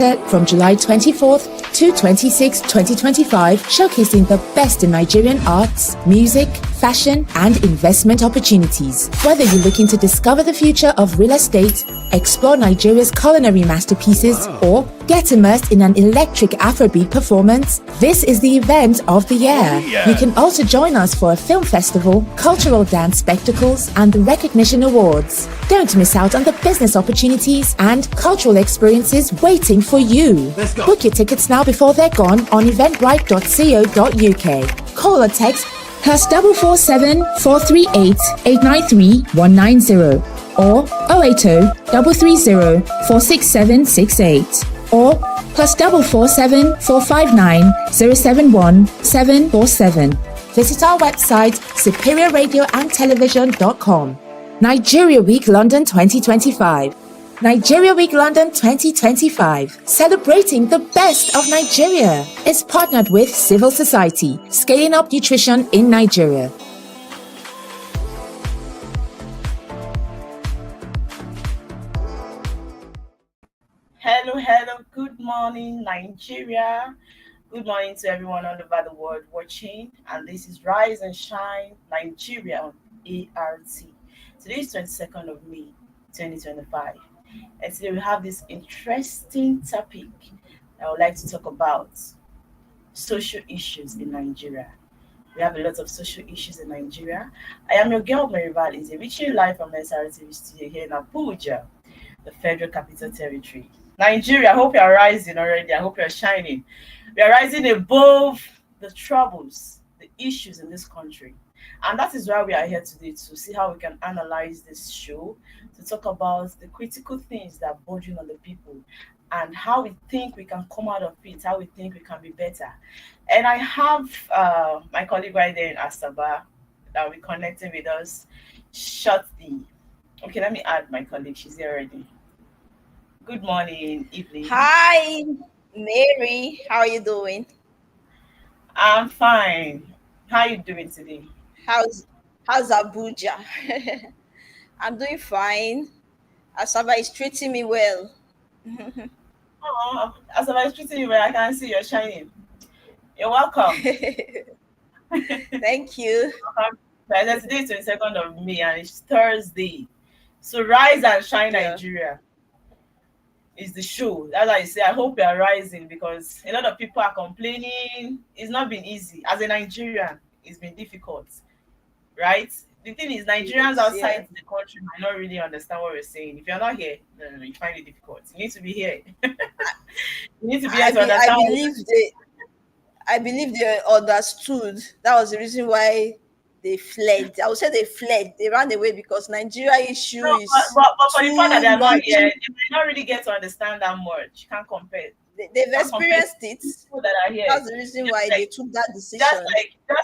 from July 24th to 26th, 2025, showcasing the best in Nigerian arts, music, fashion, and investment opportunities. Whether you're looking to discover the future of real estate, explore Nigeria's culinary masterpieces, or get immersed in an electric Afrobeat performance, this is the event of the year. You can also join us for a film festival, cultural dance spectacles, and the recognition awards. Don't miss out on the business opportunities and cultural experiences waiting for you. Book your tickets now before they're gone on eventbrite.co.uk. Call or text +447 438 893 190 or 080 330 46768 or +447 459 071 747. Visit our website superiorradioandtelevision.com. Nigeria Week London 2025. Nigeria Week London 2025, celebrating the best of Nigeria, is partnered with Civil Society, scaling up nutrition in Nigeria. Hello, good morning, Nigeria. Good morning to everyone all over the world watching. And this is Rise and Shine Nigeria on ART. Today is 22nd of May, 2025. And today we have this interesting topic I would like to talk about: social issues in Nigeria. We have a lot of social issues in Nigeria. I am your girl, Marival Izzy, reaching you live from SRTV studio here in Abuja, the Federal Capital Territory. Nigeria, I hope you are rising already. I hope you are shining. We are rising above the troubles, the issues in this country. And that is why we are here today, to see how we can analyze this show, to talk about the critical things that are bothering on the people and how we think we can come out of it, how we think we can be better. And I have my colleague right there in Asaba that will be connecting with us shortly. Okay, let me add my colleague. She's here already. Good morning, evening. Hi, Mary. How are you doing? I'm fine. How are you doing today? How's Abuja? I'm doing fine. Asaba is treating me well. Oh, as I was treating you well, I can see you're shining. You're welcome. Thank you. Today is 22nd of May and it's Thursday. So Rise and Shine Yeah. Nigeria is the show. That's why I say I hope you are rising, because a lot of people are complaining. It's not been easy. As a Nigerian, it's been difficult, right? The thing is, Nigerians outside the country might not really understand what we're saying. If you're not here, no, you find it difficult. You need to be here. You need to be here to understand. I believe they understood. That was the reason why they fled. I would say they fled. They ran away because Nigeria issue No, is but for the fact that they are not here, long. they may not really get to understand that much. You can't compare. They've experienced it. People that are here. That's the reason why they took that decision. Just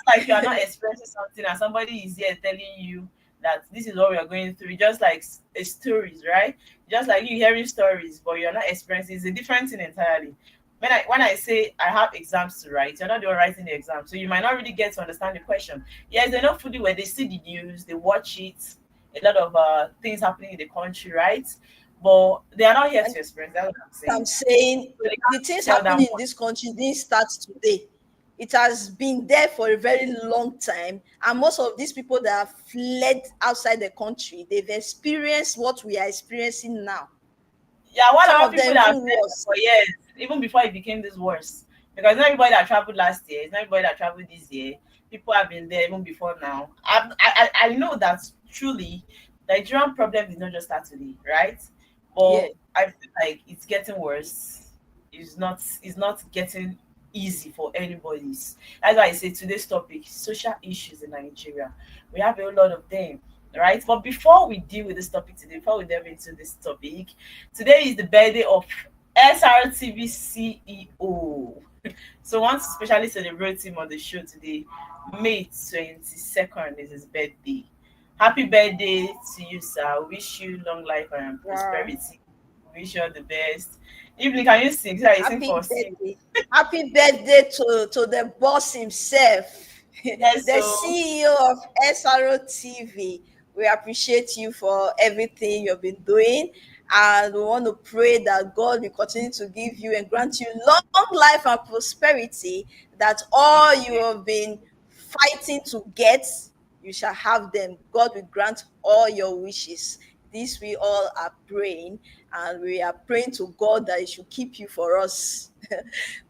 like you are not experiencing something and somebody is here telling you that this is what we are going through. Just like stories, right? Just like you hearing stories, but you're not experiencing. It's a different thing entirely. When I say I have exams to write, you're not the one writing the exam, so you might not really get to understand the question. Yes, they're not fully where they see the news, they watch it, a lot of things happening in the country, right? But they are not here to experience. That's what I'm saying So the things happening in this country didn't start today. It has been there for a very long time, and most of these people that have fled outside the country, they've experienced what we are experiencing now. Yeah, one Some of of people them that even have worse. for years, even before it became this worse. Because not everybody that traveled last year, it's not everybody that traveled this year. People have been there even before now. I know that truly the Nigerian problem did not just start today, right? But Yeah. I feel like it's getting worse. It's not getting easy for anybody. That's why I say today's topic: social issues in Nigeria. We have a lot of them, right? But before we deal with this topic today, before we delve into this topic, today is the birthday of SRTV CEO. So I want to especially celebrate him on the show today. May 22nd is his birthday. Happy birthday to you, sir. Wish you long life and prosperity. Wish you all the best. Evelyn, can you sing? Happy birthday. Happy birthday to the boss himself, Yes, the so CEO of SRO TV. We appreciate you for everything you've been doing. And we want to pray that God will continue to give you and grant you long life and prosperity, that all you have been fighting to get, you shall have them. God will grant all your wishes. This we all are praying, and we are praying to God that He should keep you for us.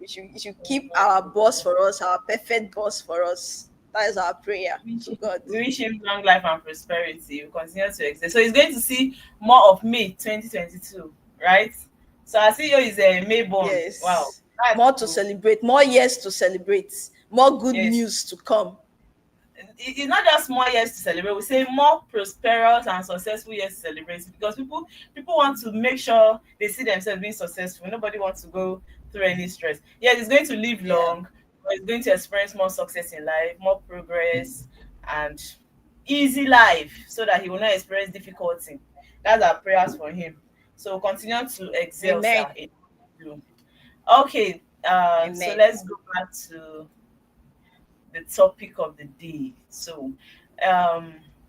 He should keep our boss for us, our perfect boss for us. That is our prayer to God. We wish him long life and prosperity. We continue to exist. So he's going to see more of May 2022, right? So I see you is a May born. Wow. Yes. More to celebrate, more years to celebrate, more good news to come. It's not just more years to celebrate. We say more prosperous and successful years to celebrate, because people want to make sure they see themselves being successful. Nobody wants to go through any stress. Yes, it's going to live long, but it's going to experience more success in life, more progress, and easy life, so that he will not experience difficulty. That's our prayers for him. So continue to excel, Amen. sir. in you. Okay, so Amen. let's go back to the topic of the day. So,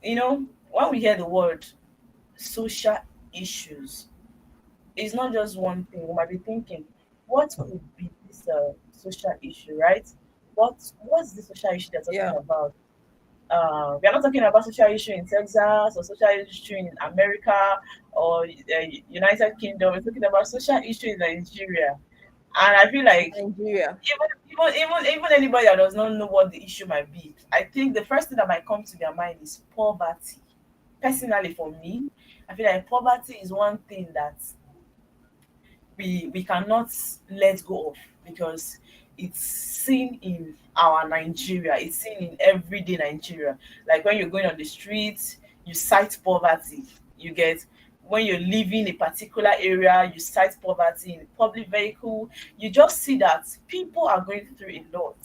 when we hear the word social issues, it's not just one thing. We might be thinking, what could be this social issue, right? What's the social issue they're talking Yeah. about? We are not talking about social issue in Texas or social issue in America or United Kingdom. We're talking about social issue in Nigeria, and I feel like Nigeria. even anybody that does not know what the issue might be, I think the first thing that might come to their mind is poverty. Personally, for me, I feel like poverty is one thing that we cannot let go of, because it's seen in our Nigeria, it's seen in everyday Nigeria. Like when you're going on the streets, you sight poverty. You get, when you're leaving a particular area, you sight poverty in a public vehicle. You just see that people are going through a lot.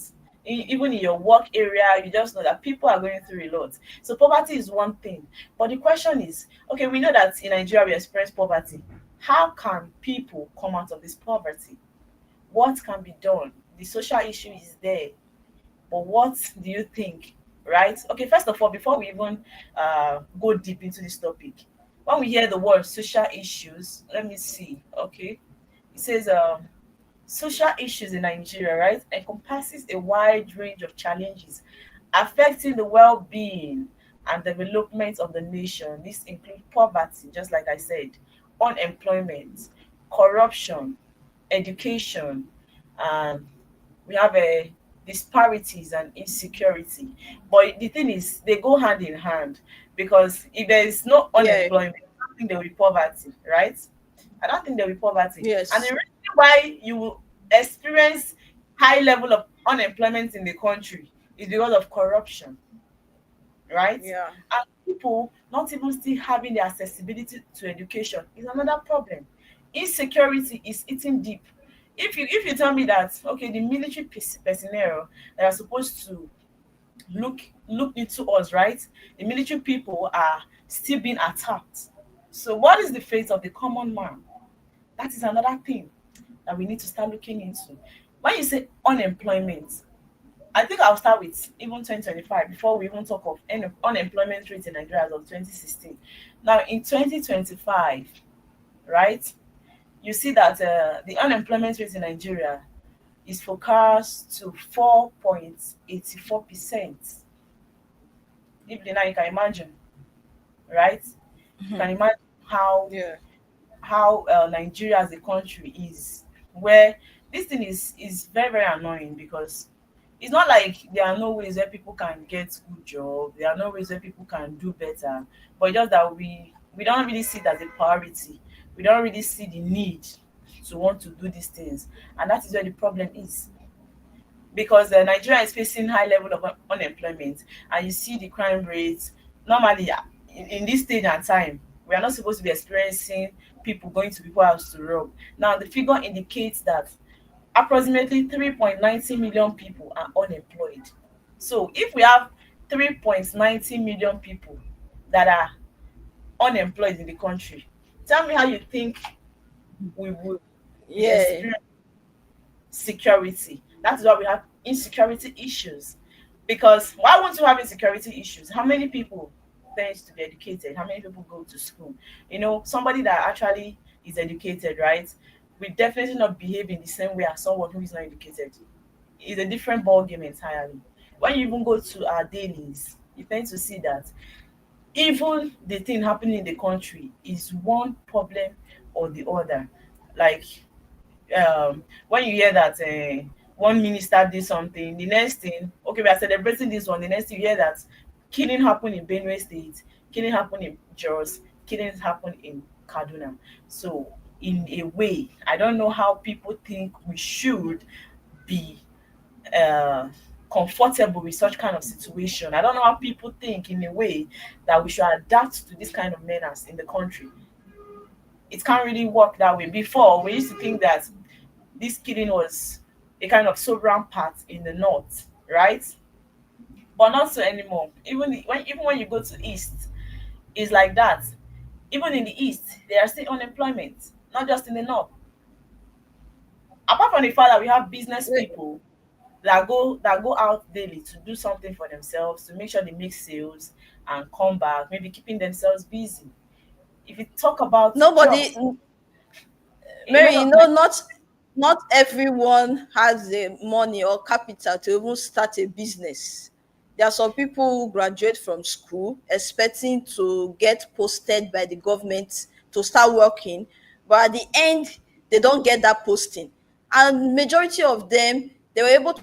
Even in your work area, you just know that people are going through a lot. So poverty is one thing. But the question is, okay, we know that in Nigeria we experience poverty. How can people come out of this poverty? What can be done? The social issue is there, but what do you think? Right? Okay, first of all, before we even go deep into this topic, when we hear the word social issues, let me see. Okay, it says social issues in Nigeria, right, encompasses a wide range of challenges affecting the well-being and development of the nation. This includes poverty, just like I said, unemployment, corruption, education, and we have a disparities and insecurity. But the thing is, they go hand in hand, because if there is no Yeah. unemployment, I don't think there will be poverty, right? I don't think there will be poverty. And the Yes. reason why you will experience high level of unemployment in the country is because of corruption, right? Yeah. And people not even still having the accessibility to education is another problem. Insecurity is eating deep. If you tell me that, okay, the military personnel that are supposed to look into us, right? The military people are still being attacked. So what is the fate of the common man? That is another thing that we need to start looking into. When you say unemployment, I think I'll start with even 2025 before we even talk of unemployment rate in Nigeria as of 2016. Now, in 2025, right, you see that the unemployment rate in Nigeria is forecast to 4.84%. If now you can imagine, right? You can imagine how Yeah. Nigeria as a country is, where this thing is very, very annoying, because it's not like there are no ways where people can get good job, there are no ways where people can do better, but just that we don't really see it as a priority. We don't really see the need to want to do these things, and that is where the problem is, because Nigeria is facing high level of unemployment, and you see the crime rates. Normally, in this stage and time, we are not supposed to be experiencing people going to people's house to rob. Now, the figure indicates that approximately 3.90 million people are unemployed. So, if we have 3.90 million people that are unemployed in the country, tell me how you think we would Yeah. experience security. That is why we have insecurity issues. Because why won't you have insecurity issues? How many people tends to be educated? How many people go to school? Somebody that actually is educated, right, will definitely not behave in the same way as someone who is not educated. It's a different ball game entirely. When you even go to our dailies, you tend to see that even the thing happening in the country is one problem or the other. Like, when you hear that one minister did something, the next thing, okay, we are celebrating this one. The next thing you hear that killing happened in Benue State, killing happened in Jos, killing happened in Kaduna. So, in a way, I don't know how people think we should be uh, comfortable with such kind of situation. I don't know how people think in a way that we should adapt to this kind of menace in the country. It can't really work that way. Before, we used to think that this killing was a kind of so rampant in the north, right? But not so anymore. Even when you go to east, it's like that. Even in the east, there are still unemployment, not just in the north. Apart from the fact that we have business people that go out daily to do something for themselves, to make sure they make sales and come back, maybe keeping themselves busy. If you talk about Nobody, jobs, a lot Mary, of my not everyone has the money or capital to even start a business. There are some people who graduate from school expecting to get posted by the government to start working, but at the end, they don't get that posting. And majority of them, they were able to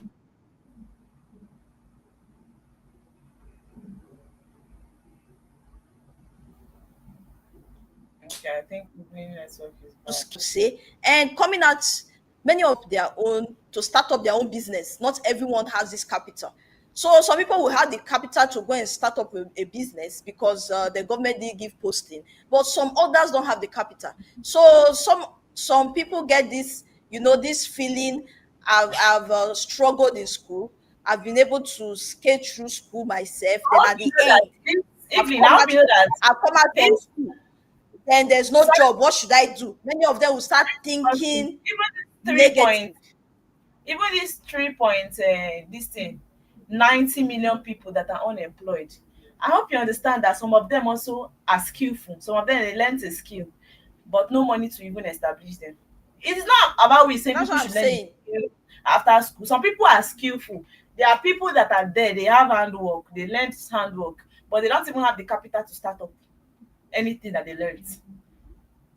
okay, I think the network is bad. say, and coming out many of their own to start up their own business. Not everyone has this capital. So some people will have the capital to go and start up a business because the government did give posting, but some others don't have the capital. So some people get this, this feeling. I've struggled in school. I've been able to skate through school myself. Then I hope at you the know end, that this I've evening, come I hope out. you know that I've come out from this school. Then there's no sorry, job. What should I do? Many of them will start something, thinking even this 3 point, negative. even this 3 point, this thing, 90 million people that are unemployed. I hope you understand that some of them also are skillful. Some of them they learn a skill, but no money to even establish them. It's not about we saying That's people what I'm should learn saying. a skill after school. Some people are skillful. There are people that are there, they have handwork, they learned handwork, but they don't even have the capital to start up anything that they learned.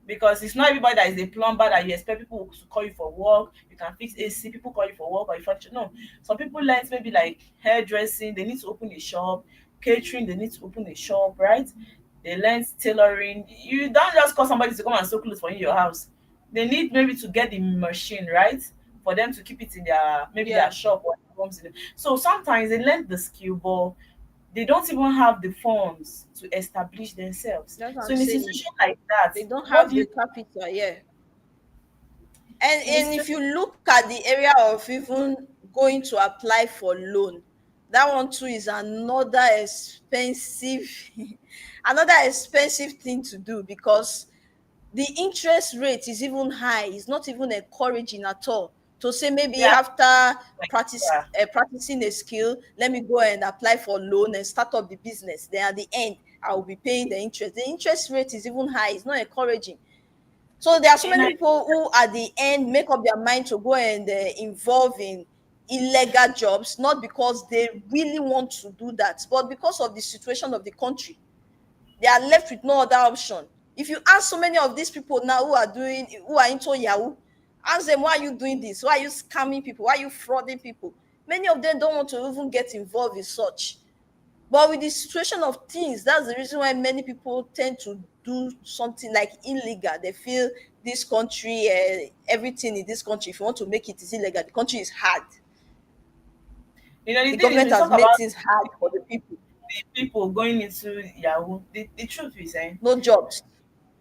Because it's not everybody that is a plumber that you expect people to call you for work. You can fix AC, people call you for work or you function. No. Some people learn maybe like hairdressing, they need to open a shop, catering, they need to open a shop, right? They learn tailoring. You don't just call somebody to come and sew clothes for you in your house. They need maybe to get the machine, right? For them to keep it in their maybe their Yeah, shop or their homes. So sometimes they learn the skill, but they don't even have the funds to establish themselves. that's what So I'm in a saying. situation like that, They don't what have do you the capital. Yeah. And in a if situation you look at the area of even going to apply for loan, that one too is another expensive another expensive thing to do because the interest rate is even high. It's not even encouraging at all to say maybe yeah, after like yeah, practicing a skill, let me go and apply for loan and start up the business. Then at the end, I will be paying the interest. The interest rate is even high. It's not encouraging. So there are so in many a, people who, at the end, make up their mind to go and involve in illegal jobs, not because they really want to do that, but because of the situation of the country. They are left with no other option. If you ask so many of these people now who are into Yahoo, ask them, why are you doing this? Why are you scamming people? Why are you frauding people? Many of them don't want to even get involved in such. But with the situation of things, that's the reason why many people tend to do something like illegal. They feel this country, everything in this country, if you want to make it is illegal, the country is hard. the The thing is, government we has talk made about things hard for the people. the people going into Yahoo. The truth is, No jobs.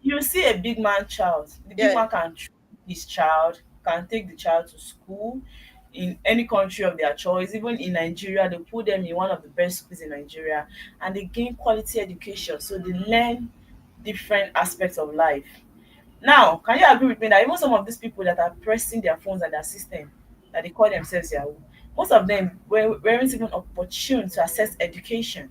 you see a big man child. The big Yeah. man can train his child, can take the child to school in any country of their choice. Even in Nigeria, they put them in one of the best schools in Nigeria, and they gain quality education. So they learn different aspects of life. Now, can you agree with me that even some of these people that are pressing their phones and their system, that they call themselves Yahoo, most of them weren't even opportune to access education.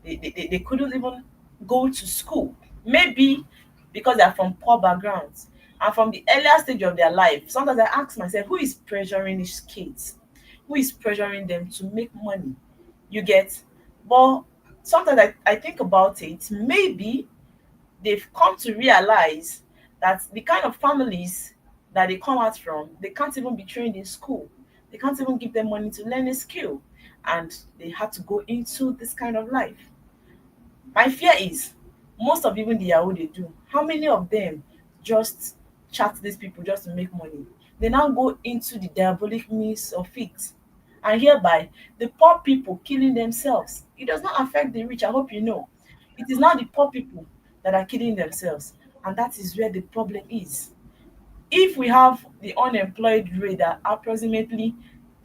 They couldn't even go to school. Maybe because they are from poor backgrounds. And from the earlier stage of their life, sometimes I ask myself, who is pressuring these kids? Who is pressuring them to make money? You get? But sometimes I think about it, maybe they've come to realize that the kind of families that they come out from, they can't even be trained in school. They can't even give them money to learn a skill. And they have to go into this kind of life. My fear is most of even the Yahoo they do, how many of them just chat these people just to make money? They now go into the diabolic means of it. And hereby, the poor people killing themselves. It does not affect the rich, I hope you know. It is now the poor people that are killing themselves. And that is where the problem is. If we have the unemployed rate at approximately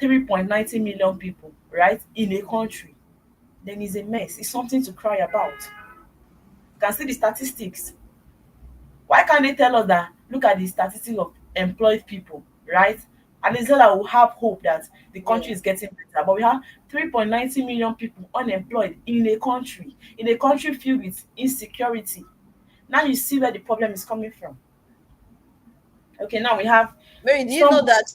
3.90 million people, right, in a country, then it's a mess. It's something to cry about. You can see the statistics. Why can't they tell us that look at the statistics of employed people, right? And it's so that we'll have hope that the country Yeah. is getting better. But we have 3.90 million people unemployed in a country filled with insecurity. Now you see where the problem is coming from. Okay, now we have Mary, do you some, know that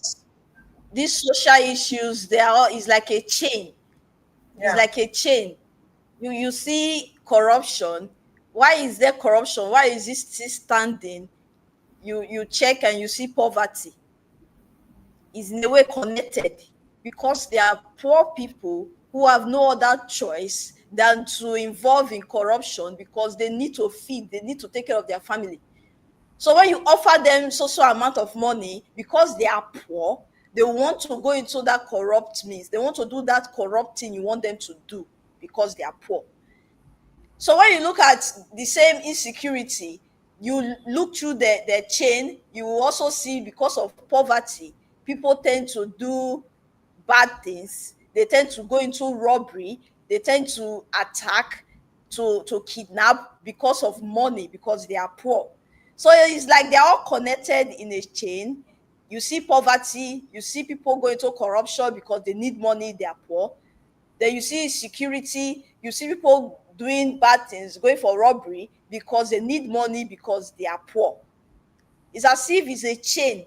these social issues, they are all is like a chain? It's yeah, like a chain. You see corruption. Why is there corruption? Why is it still standing? You check and you see poverty is in a way connected, because there are poor people who have no other choice than to involve in corruption because they need to feed, they need to take care of their family. So when you offer them so amount of money because they are poor, they want to go into that corrupt means. They want to do that corrupt thing you want them to do because they are poor. So when you look at the same insecurity, you look through the chain, you will also see because of poverty, people tend to do bad things. They tend to go into robbery. They tend to attack, to kidnap because of money, because they are poor. So it's like they're all connected in a chain. You see poverty, you see people go into corruption because they need money, they are poor. Then you see security, you see people doing bad things, going for robbery because they need money because they are poor. It's as if it's a chain.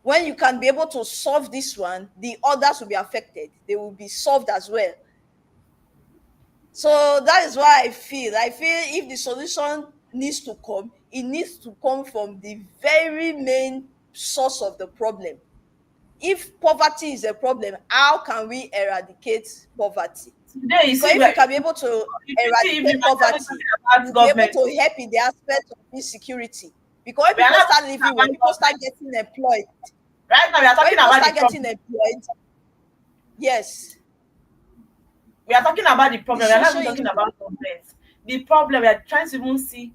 When you can be able to solve this one, the others will be affected. They will be solved as well. So that is why I feel if the solution needs to come, it needs to come from the very main source of the problem. If poverty is a problem, how can we eradicate poverty? today you Because see if you where can be able to if you see if you eradicate are talking poverty, about you'll be able government, to help in the aspect of insecurity. Because when we are people not start talking living well, about people start government. getting employed. Right now we are When talking people about the start getting problem. employed, yes, We are talking about the the problem. We are not social even talking issue. about government. The problem we are trying to even see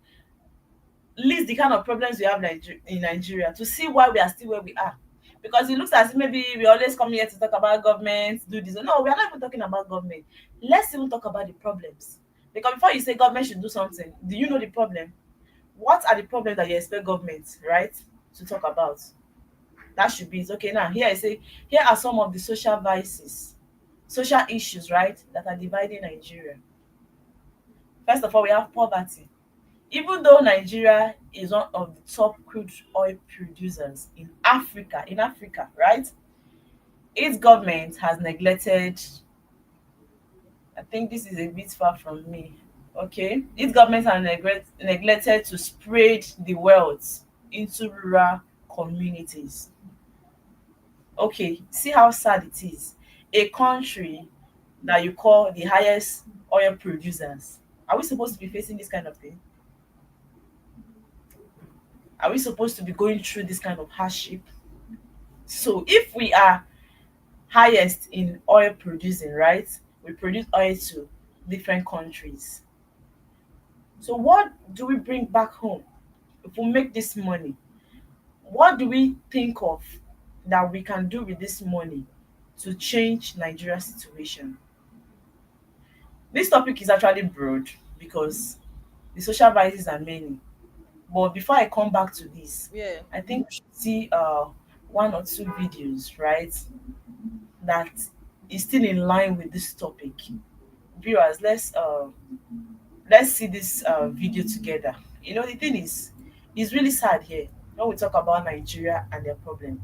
list the kind of problems we have in Nigeria to see why we are still where we are. Because it looks as if maybe we always come here to talk about government, do this. No, we are not even talking about government. Let's even talk about the problems. Because before you say government should do something, do you know the problem? What are the problems that you expect government, right, to talk about? That should be it. Okay, now here I say, here are some of the social vices, social issues, right, that are dividing Nigeria. First of all, we have poverty. Even though Nigeria is one of the top crude oil producers in Africa, right? Its government has neglected, I think this is a bit far from me. Okay. Its government has neglected to spread the wealth into rural communities. Okay, see how sad it is. A country that you call the highest oil producers. Are we supposed to be facing this kind of thing? Are we supposed to be going through this kind of hardship? So if we are highest in oil producing, right? We produce oil to different countries. So what do we bring back home if we make this money? What do we think of that we can do with this money to change Nigeria's situation? This topic is actually broad because the social vices are many. But before I come back to this, Yeah. I think we should see one or two videos, right? That is still in line with this topic. Viewers, let's see this video together. The thing is, it's really sad here when we talk about Nigeria and their problem.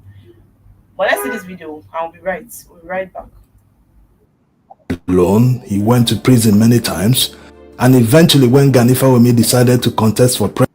But let's see this video. I'll be right. We'll be right back. Alone, he went to prison many times, and eventually when Gani Fawehinmi decided to contest for president,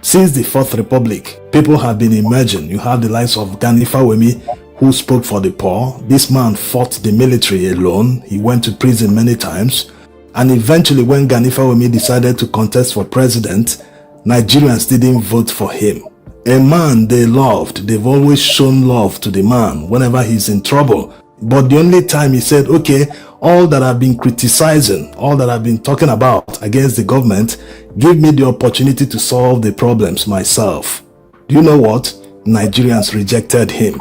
since the Fourth Republic, people have been emerging. You have the likes of Gani Fawehinmi, who spoke for the poor. This man fought the military alone. He went to prison many times, and eventually when Gani Fawehinmi decided to contest for president, Nigerians didn't vote for him. A man they loved. They've always shown love to the man whenever he's in trouble. But the only time he said, okay, all that I've been criticizing, all that I've been talking about against the government, give me the opportunity to solve the problems myself. Do you know what? Nigerians rejected him.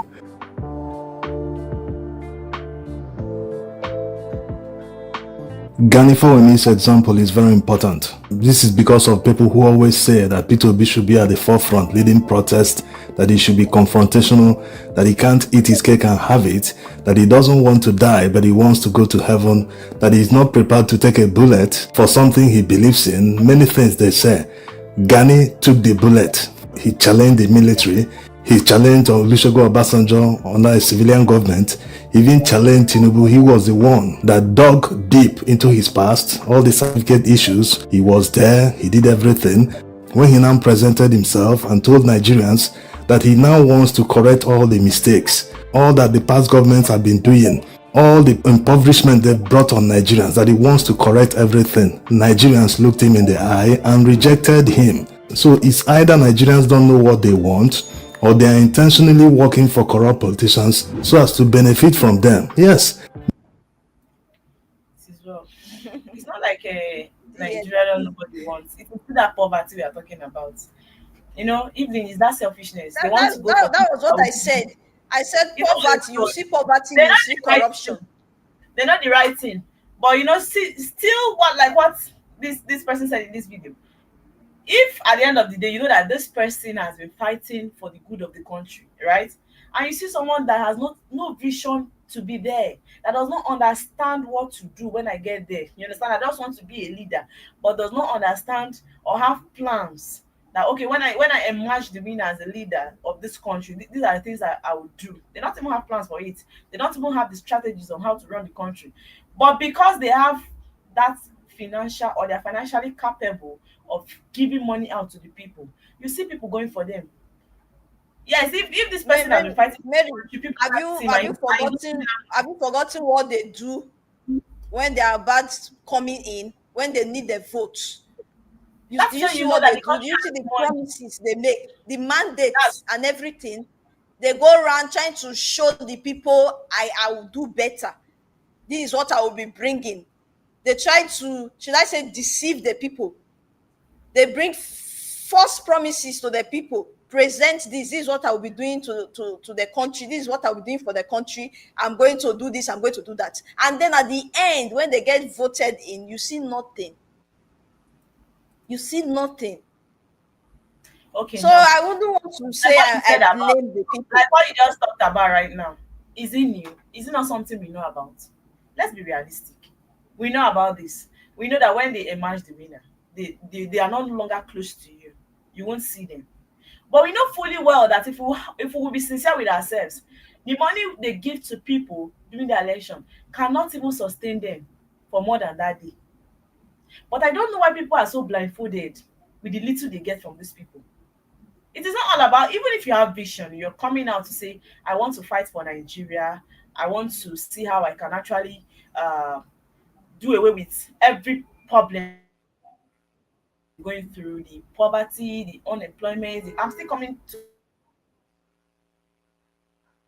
Gani Fawehinmi's example is very important. This is because of people who always say that Peter Obi should be at the forefront leading protests, that he should be confrontational, that he can't eat his cake and have it, that he doesn't want to die but he wants to go to heaven, that he's not prepared to take a bullet for something he believes in. Many things they say. Gani took the bullet. He challenged the military. He challenged Olusegun Obasanjo under a civilian government. He even challenged Tinubu. He was the one that dug deep into his past, all the certificate issues. He was there. He did everything. When he now presented himself and told Nigerians that he now wants to correct all the mistakes, all that the past governments have been doing, all the impoverishment they've brought on Nigerians, that he wants to correct everything. Nigerians looked him in the eye and rejected him. So it's either Nigerians don't know what they want, or they are intentionally working for corrupt politicians so as to benefit from them. Yes. Well. It's not like a Nigeria don't know what they want. It's still that poverty we are talking about. Evelyn, is that selfishness? They want to go that was what I said. I said poverty. You see poverty, you see corruption. They're not the right thing. But still what this person said in this video. If at the end of the day, you know that this person has been fighting for the good of the country, right? And you see someone that has no vision to be there, that does not understand what to do when I get there. You understand? I just want to be a leader, but does not understand or have plans that, okay, when I emerge the winner as a leader of this country, these are the things that I would do. They don't even have plans for it. They don't even have the strategies on how to run the country. But because they have that financial, or they're financially capable of giving money out to the people, you see people going for them. Yes, if this person has been fighting, have you forgotten what they do when they are about coming in, when they need the votes? You see what they do. You see the promises they make, the mandates and everything. They go around trying to show the people, I will do better. This is what I will be bringing. They try to, should I say, deceive the people. They bring false promises to the people. Present this is what I will be doing to the country. This is what I will be doing for the country. I'm going to do this. I'm going to do that. And then at the end, when they get voted in, you see nothing. You see nothing. Okay. So I wouldn't want to say I blame the people. Like what you just talked about right now. Is it new? Is it not something we know about? Let's be realistic. We know about this. We know that when they emerge the winner, they are no longer close to you. You won't see them. But we know fully well that if we will be sincere with ourselves, the money they give to people during the election cannot even sustain them for more than that day. But I don't know why people are so blindfolded with the little they get from these people. It is not all about, even if you have vision, you're coming out to say, I want to fight for Nigeria. I want to see how I can actually do away with every problem going through, the poverty, the unemployment. I'm still coming to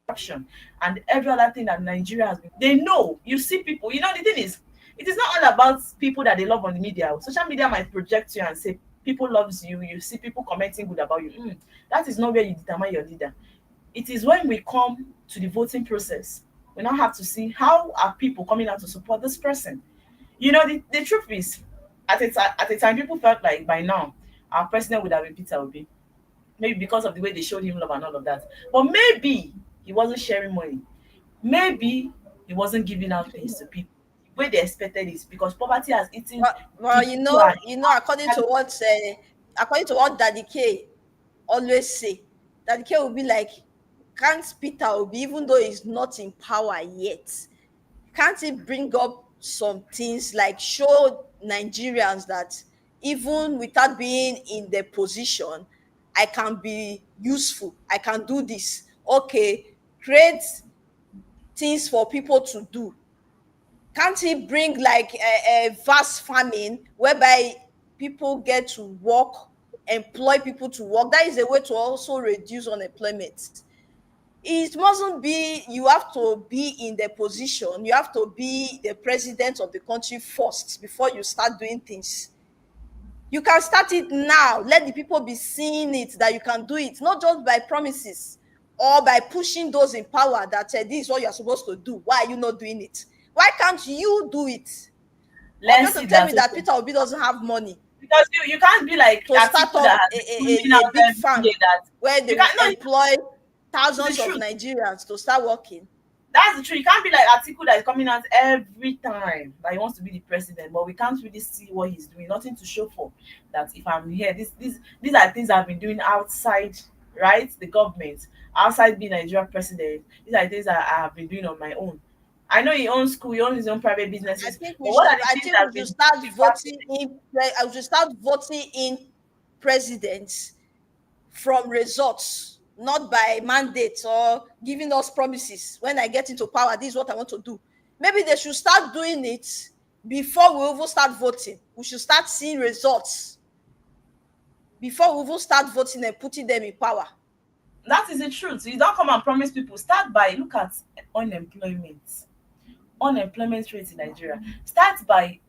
corruption and every other thing that Nigeria has been. They know. You see people. The thing is, it is not all about people that they love on the media. Social media might project you and say people loves you. You see people commenting good about you. That is not where you determine your leader. It is when we come to the voting process, we now have to see how are people coming out to support this person. The truth is, at a time, people felt like by now our president would have been Peter Obi, maybe because of the way they showed him love and all of that. But maybe he wasn't sharing money. Maybe he wasn't giving out things to people. He way they expected it, because poverty has eaten. Well, people are- according to what Daddy K always say, Daddy K will be like, can't Peter Obi, even though he's not in power yet, can't he bring up some things like show Nigerians that even without being in the position, I can be useful, I can do this. Okay, create things for people to do. Can't he bring like a vast farming whereby people get to work, employ people to work? That is a way to also reduce unemployment. It mustn't be you have to be in the position, you have to be the president of the country first before you start doing things. You can start it now. Let the people be seeing it that you can do it, not just by promises or by pushing those in power that this is what you're supposed to do. Why are you not doing it? Why can't you do it? Let's You're see to tell that me that Peter Obi doesn't have money because you can't be like to Atiku start that up has a been out big every farm day that where they you can't- will no, employ thousands the of truth. Nigerians to start working. That's the truth. You can't be like Atiku that is coming out every time that he wants to be the president, but we can't really see what he's doing. Nothing to show for that. If I'm here, these are things I've been doing outside, right? The government, outside being Nigeria president. These are things that I have been doing on my own. I know he owns school, he owns his own private businesses. I think but what are the I things think that we should been start doing voting in. I should start voting in presidents from results, not by mandates or giving us promises. When I get into power, this is what I want to do. Maybe they should start doing it before we even start voting. We should start seeing results before we even start voting and putting them in power. That is the truth. You don't come and promise people. Start by look at unemployment rate in Nigeria. Start by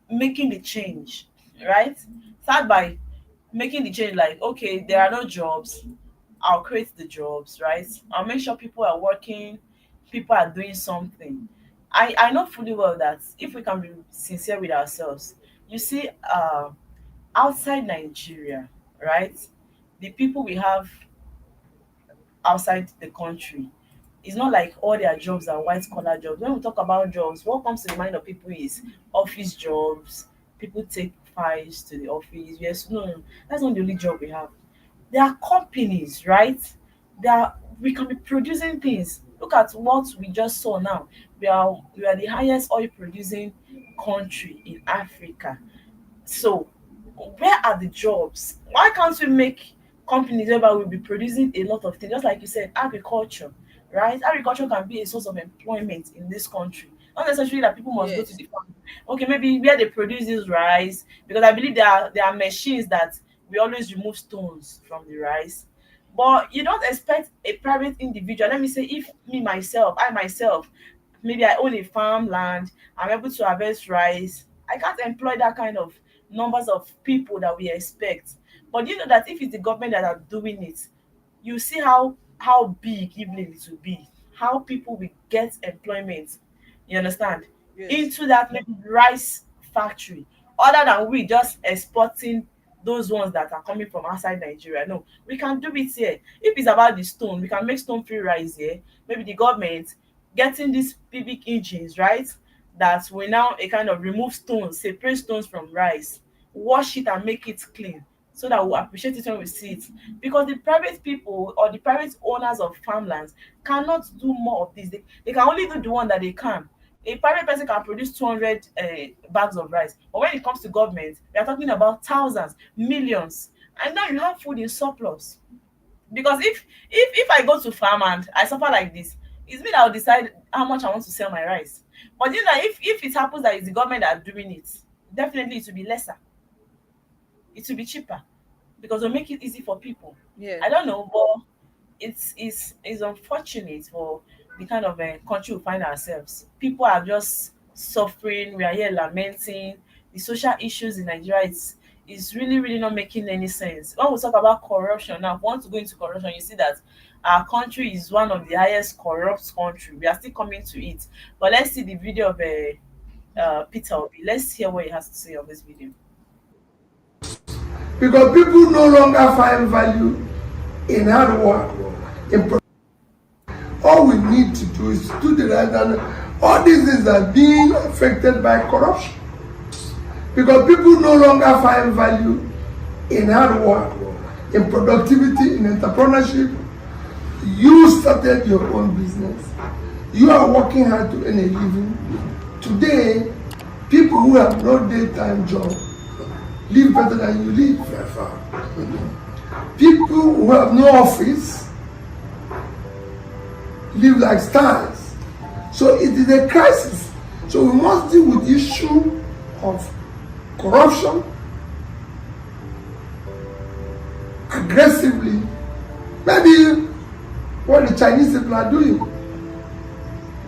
making the change, right? Start by making the change. Like, okay, there are no jobs. I'll create the jobs, right? I'll make sure people are working, people are doing something. I know fully well that if we can be sincere with ourselves, you see, outside Nigeria, right? The people we have outside the country, it's not like all their jobs are white collar jobs. When we talk about jobs, what comes to the mind of people is office jobs. People take files to the office. Yes, no, that's not the only job we have. There are companies, right? We can be producing things. Look at what we just saw now. We are the highest oil producing country in Africa. So where are the jobs? Why can't we make companies whereby we'll be producing a lot of things? Just like you said, agriculture, right? Agriculture can be a source of employment in this country. Not necessarily that people must go to Yes. the farm. Okay, maybe where they produce this rice, because I believe there are machines that we always remove stones from the rice. But you don't expect a private individual. Let me say, if I myself, maybe I own a farmland, I'm able to harvest rice. I can't employ that kind of numbers of people that we expect. But you know that if it's the government that are doing it, you see how big even it will be, how people will get employment. You understand? Yes. Into that maybe rice factory, other than we just exporting those ones that are coming from outside Nigeria. No, we can do it here. If it's about the stone, we can make stone free rice here. Maybe the government getting these big engines, right? That will now a kind of remove stones, separate stones from rice, wash it and make it clean, so that we'll appreciate it when we see it. Because the private people or the private owners of farmlands cannot do more of this. They can only do the one that they can. A private person can produce 200 bags of rice, but when it comes to government, we are talking about thousands, millions, and now you have food in surplus. Because if I go to farm and I suffer like this, it's me that will decide how much I want to sell my rice. But you know, if it happens that it's the government that are doing it, definitely it will be lesser. It will be cheaper because they'll make it easy for people. Yeah. I don't know, but it's unfortunate for the kind of country we find ourselves. People are just suffering. We are here lamenting the social issues in Nigeria. It's really really not making any sense. When we talk about corruption now, if we want to go into corruption, you see that our country is one of the highest corrupt country. We are still coming to it. But let's see the video of Peter Obi. Let's hear what he has to say on this video. Because people no longer find value in hard work. All we need to do is do the right, and All these things are being affected by corruption because people no longer find value in hard work, in productivity, in entrepreneurship. You started your own business. You are working hard to earn a living. Today, people who have no daytime job live better than you live. People who have no office live like stars. So it is a crisis. So we must deal with the issue of corruption aggressively. Maybe what the Chinese people are doing.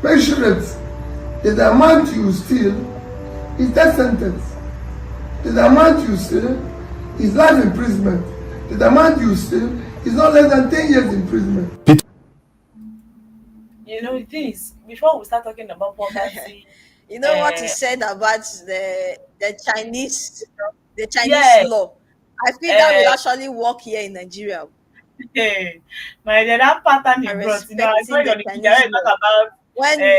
Make sure that the amount you steal is death sentence. The amount you steal is life imprisonment. The amount you steal is not less than 10 years imprisonment. You know, the thing is, before we start talking about poverty, You know what he said about the Chinese yes, law? I feel that will uh, actually work here in Nigeria. my dear, that pattern he And brought, you know, I saw respecting it on the the media where Chinese he law. talk about When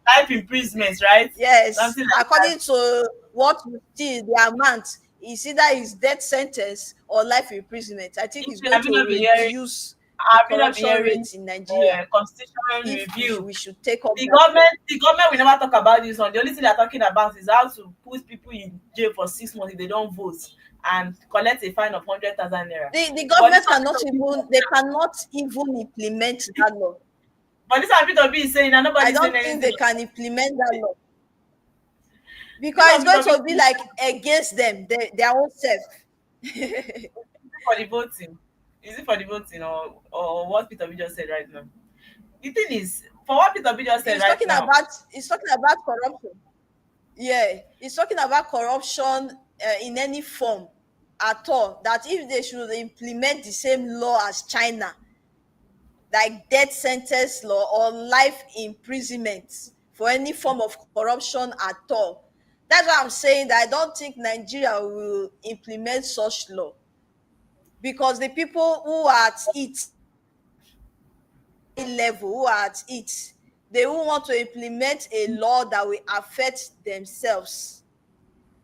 life imprisonment, right? yes, Something like that. according to what you see, the amount is either is death sentence or life imprisonment. I think it's going Have you to not been hearing? reduce the Have you not been corruption hearing rate in Nigeria constitutional if review? we should take up The that law. government will never talk about this one. The only thing they're talking about is how to put people in jail for 6 months if they don't vote and collect a fine of 100,000 naira. The But government this one, cannot even implement that law. but this one Peter B is saying and I nobody's don't saying think anything. they can implement that law because This it's one going Peter to B be like against them, their own self. for the voting. Is it for the voting or what Peter B just said right now? The thing is, for what Peter B just said He's right talking now, about corruption. Yeah, he's talking about corruption in any form at all. That if they should implement the same law as China, like death sentence law or life imprisonment for any form of corruption at all. That's why I'm saying that I don't think Nigeria will implement such law because the people who are at it level, who are at it, they will want to implement a law that will affect themselves.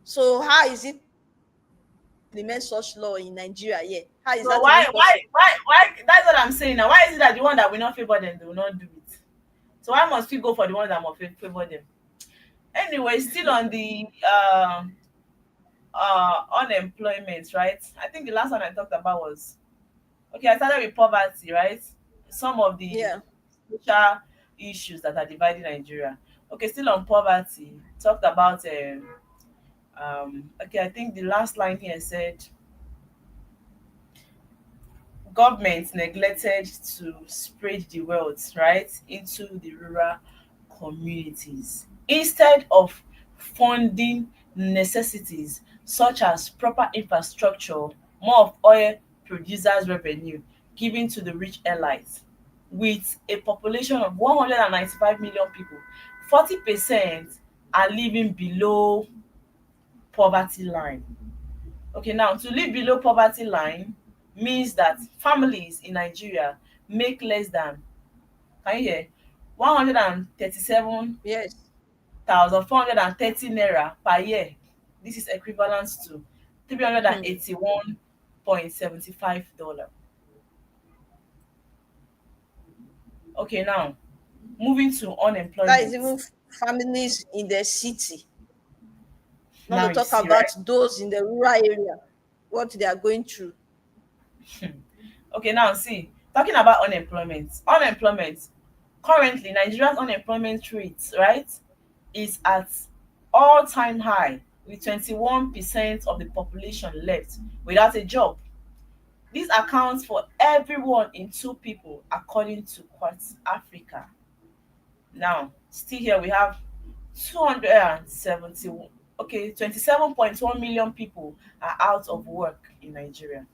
So how is it implement such law in Nigeria? Yeah, how is so that even possible? why? That's what I'm saying now. Why is it that the one that will not favor them, they will not do it? So why must we go for the ones that must favor them? Anyway, still on the unemployment, right? I think the last one I talked about was okay. I started with poverty, right? Some of the Yeah. social issues that are dividing Nigeria. Okay, still on poverty. Talked about okay, I think the last line here said government neglected to spread the wealth right into the rural communities instead of funding necessities such as proper infrastructure, more of oil producers revenue given to the rich elites. With a population of 195 million people, 40% are living below poverty line. Okay, now to live below poverty line means that families in Nigeria make less than, can you hear, 137,430 Yes. naira per year. This is equivalent to Hmm. $381.75. Okay, now moving to That is unemployment. even families in the city. Not Now to you talk see, right? about those in the rural area, what they are going through. Okay, now see, talking about unemployment. Unemployment. Currently, Nigeria's unemployment rate, right, is at all-time high with 21% of the population left without a job. This accounts for every one in two people according to Quartz Africa. Now, still here we have 270, okay, 27.1 million people are out of work in Nigeria.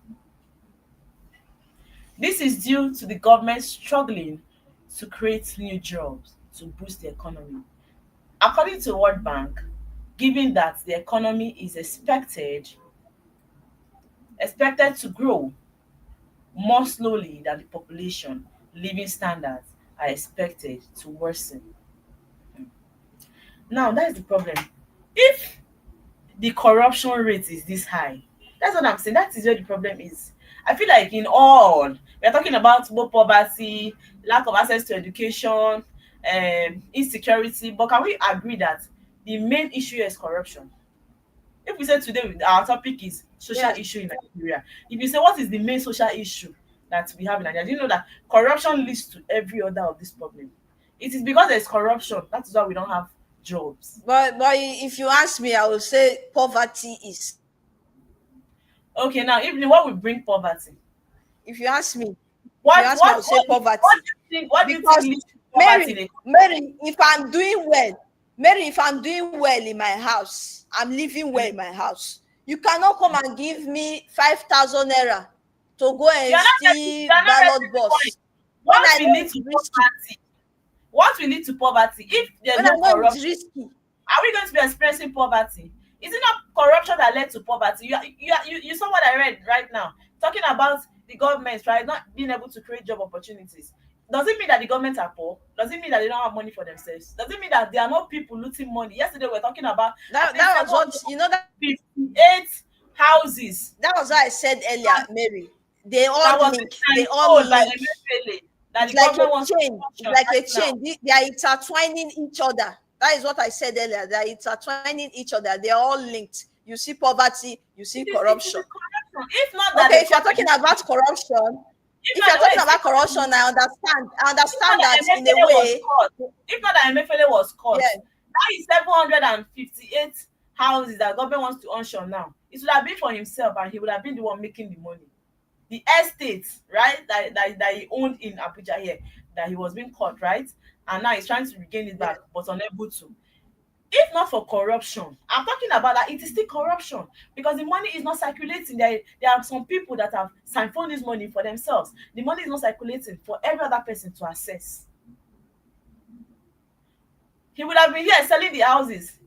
This is due to the government struggling to create new jobs to boost the economy. According to World Bank, given that the economy is expected to grow more slowly than the population, living standards are expected to worsen. Now that's the problem. If the corruption rate is this high, that's what I'm saying. That is where the problem is. I feel like in all, we're talking about both poverty, lack of access to education, insecurity, but can we agree that the main issue is corruption? If we say today our topic is social Yes. issue in Nigeria, if you say what is the main social issue that we have in Nigeria, do you know that corruption leads to every other of this problem? It is because there's corruption. That is why we don't have jobs. But if you ask me, I would say poverty is. Okay, now even what will bring poverty? If you ask me, What you ask me, I would say poverty. what do you think? What do you Because think leads to poverty? Mary, if I'm doing well, Mary, if I'm doing well in my house, I'm living well in my house. You cannot come and give me 5,000 naira to go and You're not steal you're not ballot getting the box. point. When What I will know lead it's to risky. poverty? What will lead to poverty if there's When I no know it's corruption? risky. Are we going to be experiencing poverty? Is it not corruption that led to poverty? You saw what I read right now, talking about the government, right, not being able to create job opportunities. Does it mean that the government are poor? Does it mean that they don't have money for themselves? Does it mean that there are no people looting money? Yesterday we were talking about That was what, you know, that 58 houses was what I said earlier, Mary. They that all was link. They all sold by link. Emefiele that It's the like government a wants to chain. It's function like a right now. chain. They are intertwining each other. That is what I said earlier. They are intertwining each other. They are all linked. You see poverty, you see It is corruption. corruption. If not that, Okay, if you're talking about corruption, if if not you're the way talking about corruption, I understand. I understand that in a Emefiele was way. caught, if not that Emefiele was caught, Yeah. that is 758 houses that government wants to unshore now. It would have been for himself, and he would have been the one making the money. The estates, right, that he owned in Abuja here, that he was being caught, right, and now he's trying to regain it back, but unable to. If not for corruption, I'm talking about that, it is still corruption because the money is not circulating. There are some people that have siphoned this money for themselves. The money is not circulating for every other person to access. He would have been here selling the houses,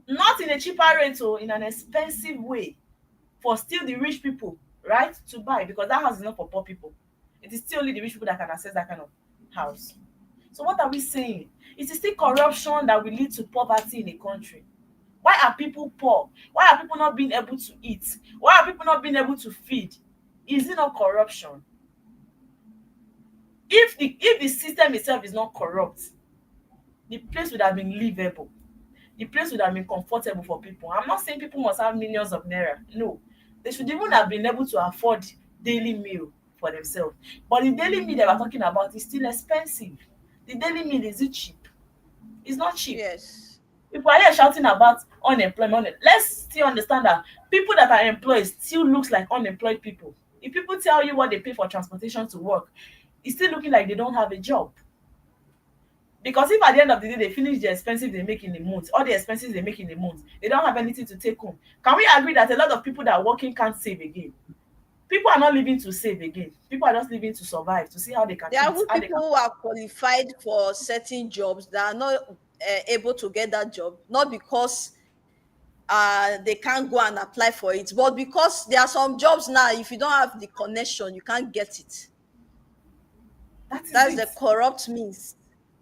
not in a cheaper rate or in an expensive way, for still the rich people, right, to buy, because that house is not for poor people. It is still only the rich people that can access that kind of house. So what are we saying? It is still corruption that will lead to poverty in a country. Why are people poor? Why are people not being able to eat? Why are people not being able to feed? Is it not corruption? If the system itself is not corrupt, the place would have been livable. The place would have been comfortable for people. I'm not saying people must have millions of naira. No. They should even have been able to afford daily meal for themselves. But the daily meal that we're talking about is still expensive. The daily meal, is it cheap? It's not cheap. Yes. People are here shouting about unemployment. Let's still understand that people that are employed still looks like unemployed people. If people tell you what they pay for transportation to work, it's still looking like they don't have a job. Because if at the end of the day they finish the expenses they make in a month, all the expenses they make in a month, they don't have anything to take home. Can we agree that a lot of people that are working can't save again? People are not living to save again. People are just living to survive, to see how they can There are eat, how they people who are qualified for certain jobs that are not able to get that job, not because they can't go and apply for it, but because there are some jobs now, if you don't have the connection, you can't get it. That's the corrupt means.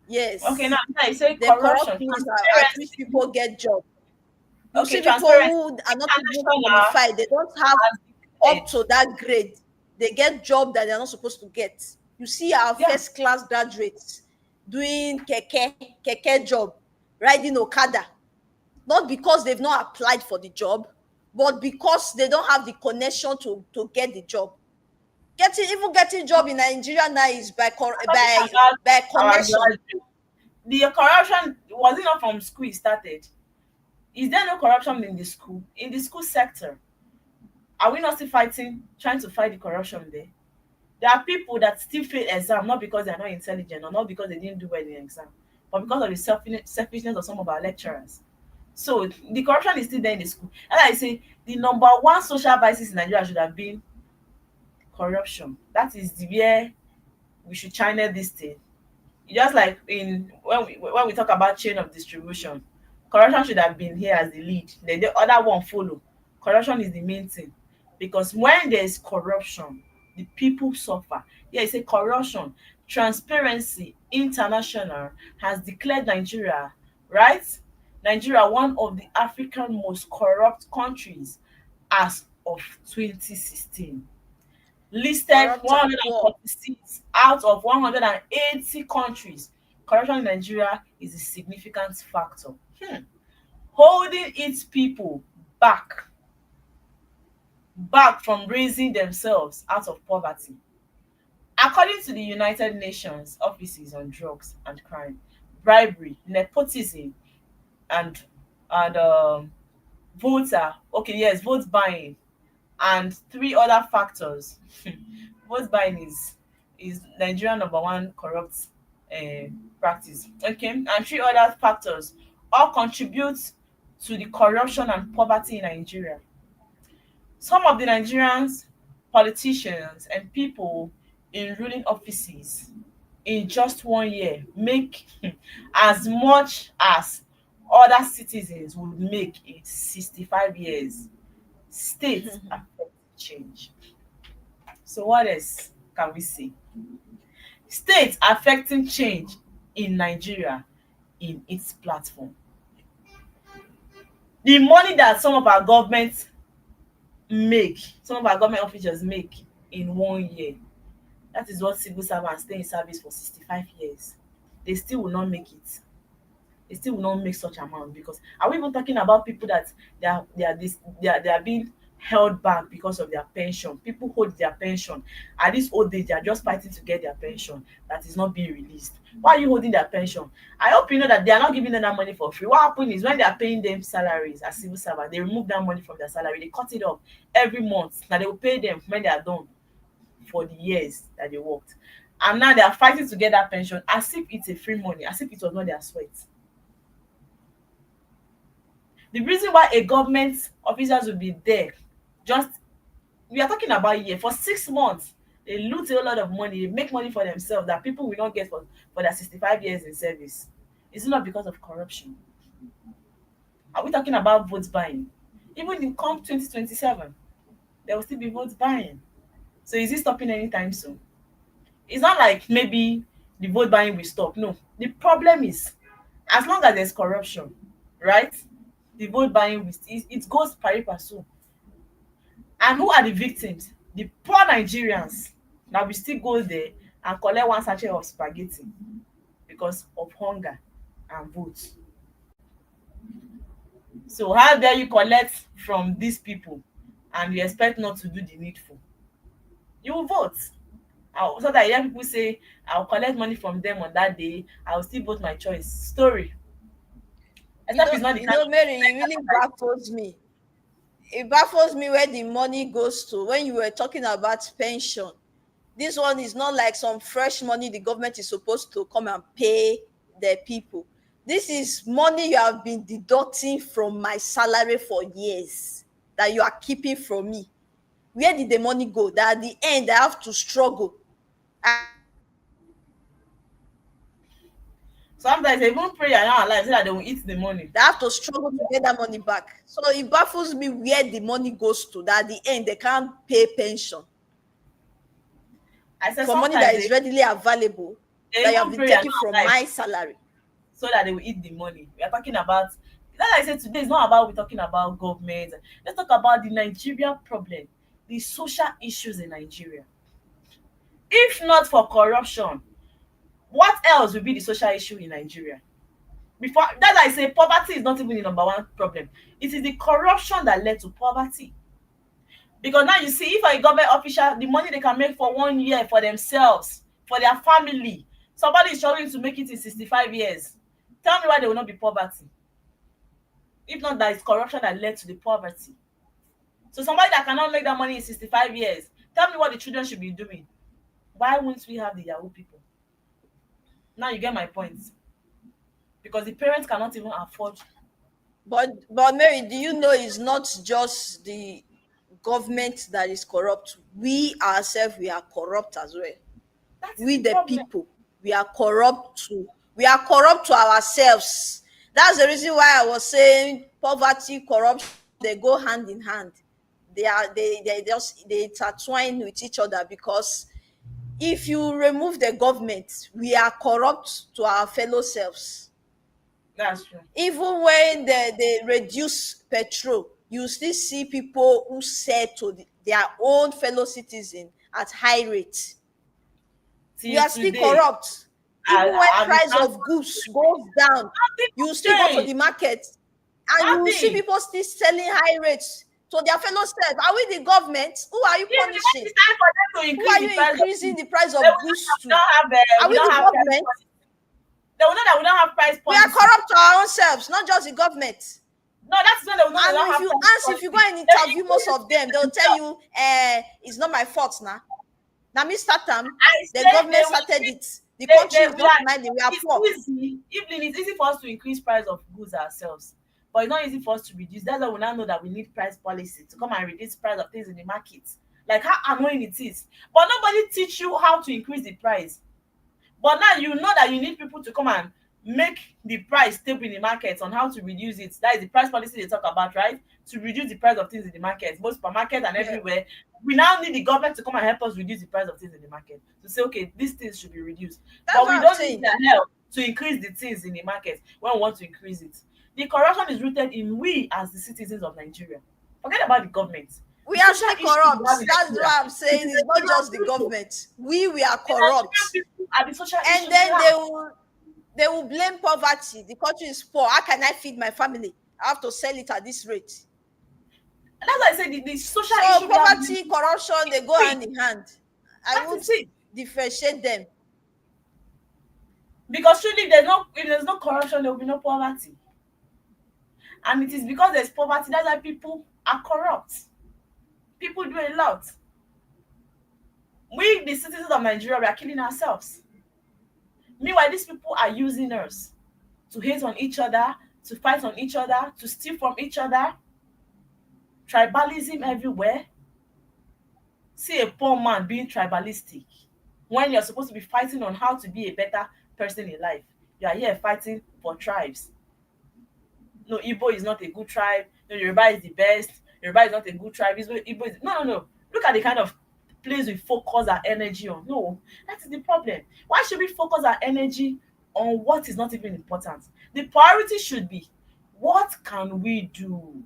Yes. Okay, now you say The corruption. corrupt means at which people get job. You Okay, see people transparency. who are not even International qualified, they don't have has up to that grade. They get job that they're not supposed to get. You see our Yeah. first class graduates doing keke job, riding Okada, not because they've not applied for the job, but because they don't have the connection to get the job. Getting job in Nigeria now is by connection. The corruption, was it not from school it started? Is there no corruption in the school? In the school sector, are we not still trying to fight the corruption there? There are people that still fail exam, not because they're not intelligent or not because they didn't do well in the exam, but because of the selfishness of some of our lecturers. So the corruption is still there in the school. And I say the number one social vices in Nigeria should have been corruption. That is where we should channel this thing. Just like when we talk about chain of distribution, corruption should have been here as the lead, then the other one follow. Corruption is the main thing, because when there is corruption, the people suffer. Yeah, it's a corruption. Transparency International has declared Nigeria, right, Nigeria one of the African most corrupt countries as of 2016. Listed Corrupt and poor. 146 out of 180 countries. Corruption in Nigeria is a significant factor. Holding its people back from raising themselves out of poverty. According to the United Nations Offices on Drugs and Crime, bribery, nepotism, and vote buying, and three other factors. Vote buying is Nigeria number one corrupt practice. Okay, and three other factors all contribute to the corruption and poverty in Nigeria. Some of the Nigerians, politicians, and people in ruling offices in just 1 year make as much as other citizens would make in 65 years. States affect change. So what else can we say? States affecting change in Nigeria in its platform. The money that some of our government officials make in 1 year, that is what civil servants stay in service for 65 years. They still will not make it. They still will not make such amount, because are we even talking about people that they are being held back because of their pension? People hold their pension at this old age, they are just fighting to get their pension that is not being released. Why are you holding their pension? I hope you know that they are not giving them that money for free. What happens is when they are paying them salaries as civil servants, they remove that money from their salary, they cut it off every month. Now they will pay them when they are done for the years that they worked, and now they are fighting to get that pension as if it's a free money, as if it was not their sweat. The reason why a government officers will be there, just, we are talking about a year, for 6 months, they loot a whole lot of money, they make money for themselves that people will not get for their 65 years in service. Is it not because of corruption? Are we talking about vote buying? Even in come 2027, there will still be vote buying. So is it stopping anytime soon? It's not like maybe the vote buying will stop. No. The problem is, as long as there's corruption, right? The vote buying it goes pari passu. And who are the victims? The poor Nigerians that will still go there and collect one sachet of spaghetti because of hunger and vote. So how dare you collect from these people and you expect not to do the needful? You will vote. So that I hear people say, I'll collect money from them on that day, I will still vote my choice. Story. Except it's not the kind of Mary, it really baffles me. It baffles me where the money goes to. When you were talking about pension, this one is not like some fresh money the government is supposed to come and pay the people. This is money you have been deducting from my salary for years that you are keeping from me. Where did the money go? That at the end I have to struggle. Sometimes they even pray and not alive so that they will eat the money. They have to struggle to get that money back. So it baffles me where the money goes to, that at the end they can't pay pension. I said for money that is readily available that you have been taking from my salary. So that they will eat the money. We are talking about, like I said today, it's not about we're talking about government. Let's talk about the Nigerian problem, the social issues in Nigeria. If not for corruption, what else will be the social issue in Nigeria? Before that, I say poverty is not even the number one problem. It is the corruption that led to poverty. Because now you see, if a government official, the money they can make for 1 year for themselves, for their family, somebody is struggling to make it in 65 years. Tell me why there will not be poverty. If not that it's corruption that led to the poverty. So somebody that cannot make that money in 65 years, tell me what the children should be doing. Why won't we have the Yahoo people? Now you get my point. Because the parents cannot even afford. But Mary, do you know it's not just the government that is corrupt? We ourselves, we are corrupt as well. We the people, we are corrupt too. We are corrupt to ourselves. That's the reason why I was saying poverty, corruption, they go hand in hand. They intertwine with each other, because if you remove the government, we are corrupt to our fellow selves. That's true. Even when they reduce petrol, you still see people who sell to their own fellow citizens at high rate. We Till are still today, corrupt. Even when I the price of transport goods goes down, nothing you has still go to the changed. market and you will see Nothing. people still selling high rates to their fellow self. Are we the government? Who are you Even when punishing? it's time for them to Who increase are the you price of increasing things, the price they of will know goods that to? Are we we don't the have price government? policy. They will know that we don't have price We are policy. corrupt to our own selves, not just the government. No, that's when they will know they And don't if have you price ask, if you go policy. and They will interview most increase of it them, they'll tell themselves. you, it's not my fault now. Now, me start them. I The say they government will started increase. it. The country is We not are. smiling. We are It's poor. easy. Evelyn, it's easy for us to increase price of goods ourselves, but it's not easy for us to reduce. That's why we now know that we need price policy to come and reduce price of things in the market. Like how annoying it is. But nobody teach you how to increase the price. But now you know that you need people to come and make the price stable in the market on how to reduce it. That is the price policy they talk about, right? To reduce the price of things in the market, both supermarket and Yeah. everywhere. We now need the government to come and help us reduce the price of things in the market. To say, okay, these things should be reduced. That's But what we I'm don't need saying. their help to increase the things in the market when we want to increase it. The corruption is rooted in we as the citizens of Nigeria. Forget about the government. We The are social still issues we corrupt. have in That's Nigeria. what I'm It saying. is It's the not just the Nigerian people. government. We are The Nigerian corrupt. people are the social And issues we then have. they will blame poverty. The country is poor. How can I feed my family? I have to sell it at this rate. And that's why I say the social So issue we have in poverty, Nigeria corruption, they is go big. hand in hand. I That won't is it. differentiate them. Because truly, if there's no corruption, there will be no poverty. And it is because there's poverty that's why people are corrupt. People do a lot. We, the citizens of Nigeria, we are killing ourselves. Meanwhile, these people are using us to hate on each other, to fight on each other, to steal from each other. Tribalism everywhere. See a poor man being tribalistic when you're supposed to be fighting on how to be a better person in life. You are here fighting for tribes. No, Igbo is not a good tribe. No, Yoruba is the best. Yoruba is not a good tribe. Igbo is no. Look at the kind of place we focus our energy on. No, that is the problem. Why should we focus our energy on what is not even important? The priority should be, what can we do?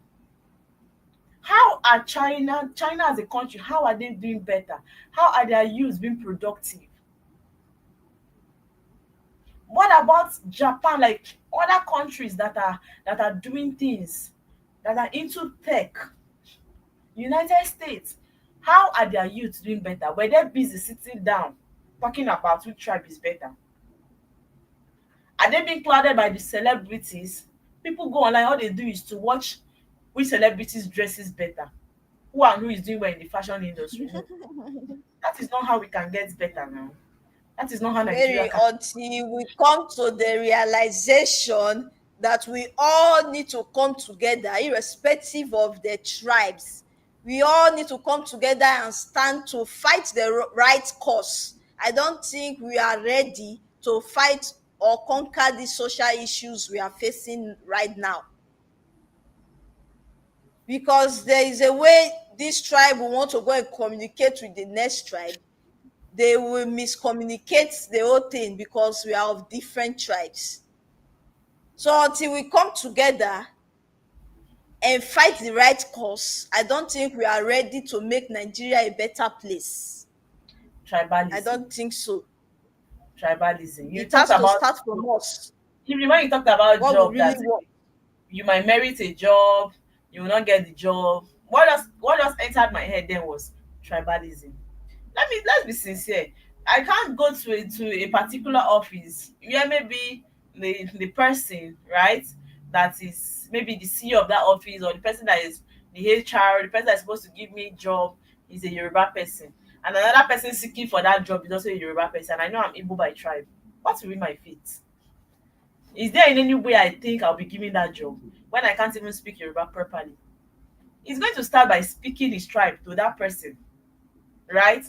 How are China as a country, how are they doing better? How are their youths being productive? What about Japan, like other countries that are doing things, that are into tech? United States, how are their youth doing better? Were they busy sitting down talking about which tribe is better? Are they being clouded by the celebrities? People go online, all they do is to watch which celebrities dresses better, who and who is doing well in the fashion industry. No, that is not how we can get better now. That is not how Nigeria Mary, can. until we come to the realization that we all need to come together, irrespective of the tribes. We all need to come together and stand to fight the right cause. I don't think we are ready to fight or conquer the social issues we are facing right now. Because there is a way this tribe will want to go and communicate with the next tribe. They will miscommunicate the whole thing because we are of different tribes. So until we come together and fight the right cause, I don't think we are ready to make Nigeria a better place. I Tribalism. don't think so. Tribalism. You It talked has to about, start from us. even when you talked about What job, we really that want. you might merit a job, you will not get the job. What just entered my head then was tribalism. Let's be sincere. I can't go to a particular office where maybe the person, right, that is maybe the CEO of that office, or the person that is the HR, the person that's supposed to give me a job is a Yoruba person. And another person seeking for that job is also a Yoruba person. I know I'm Igbo by tribe. What will be my fate? Is there in any way I think I'll be given that job when I can't even speak Yoruba properly? It's going to start by speaking his tribe to that person, right?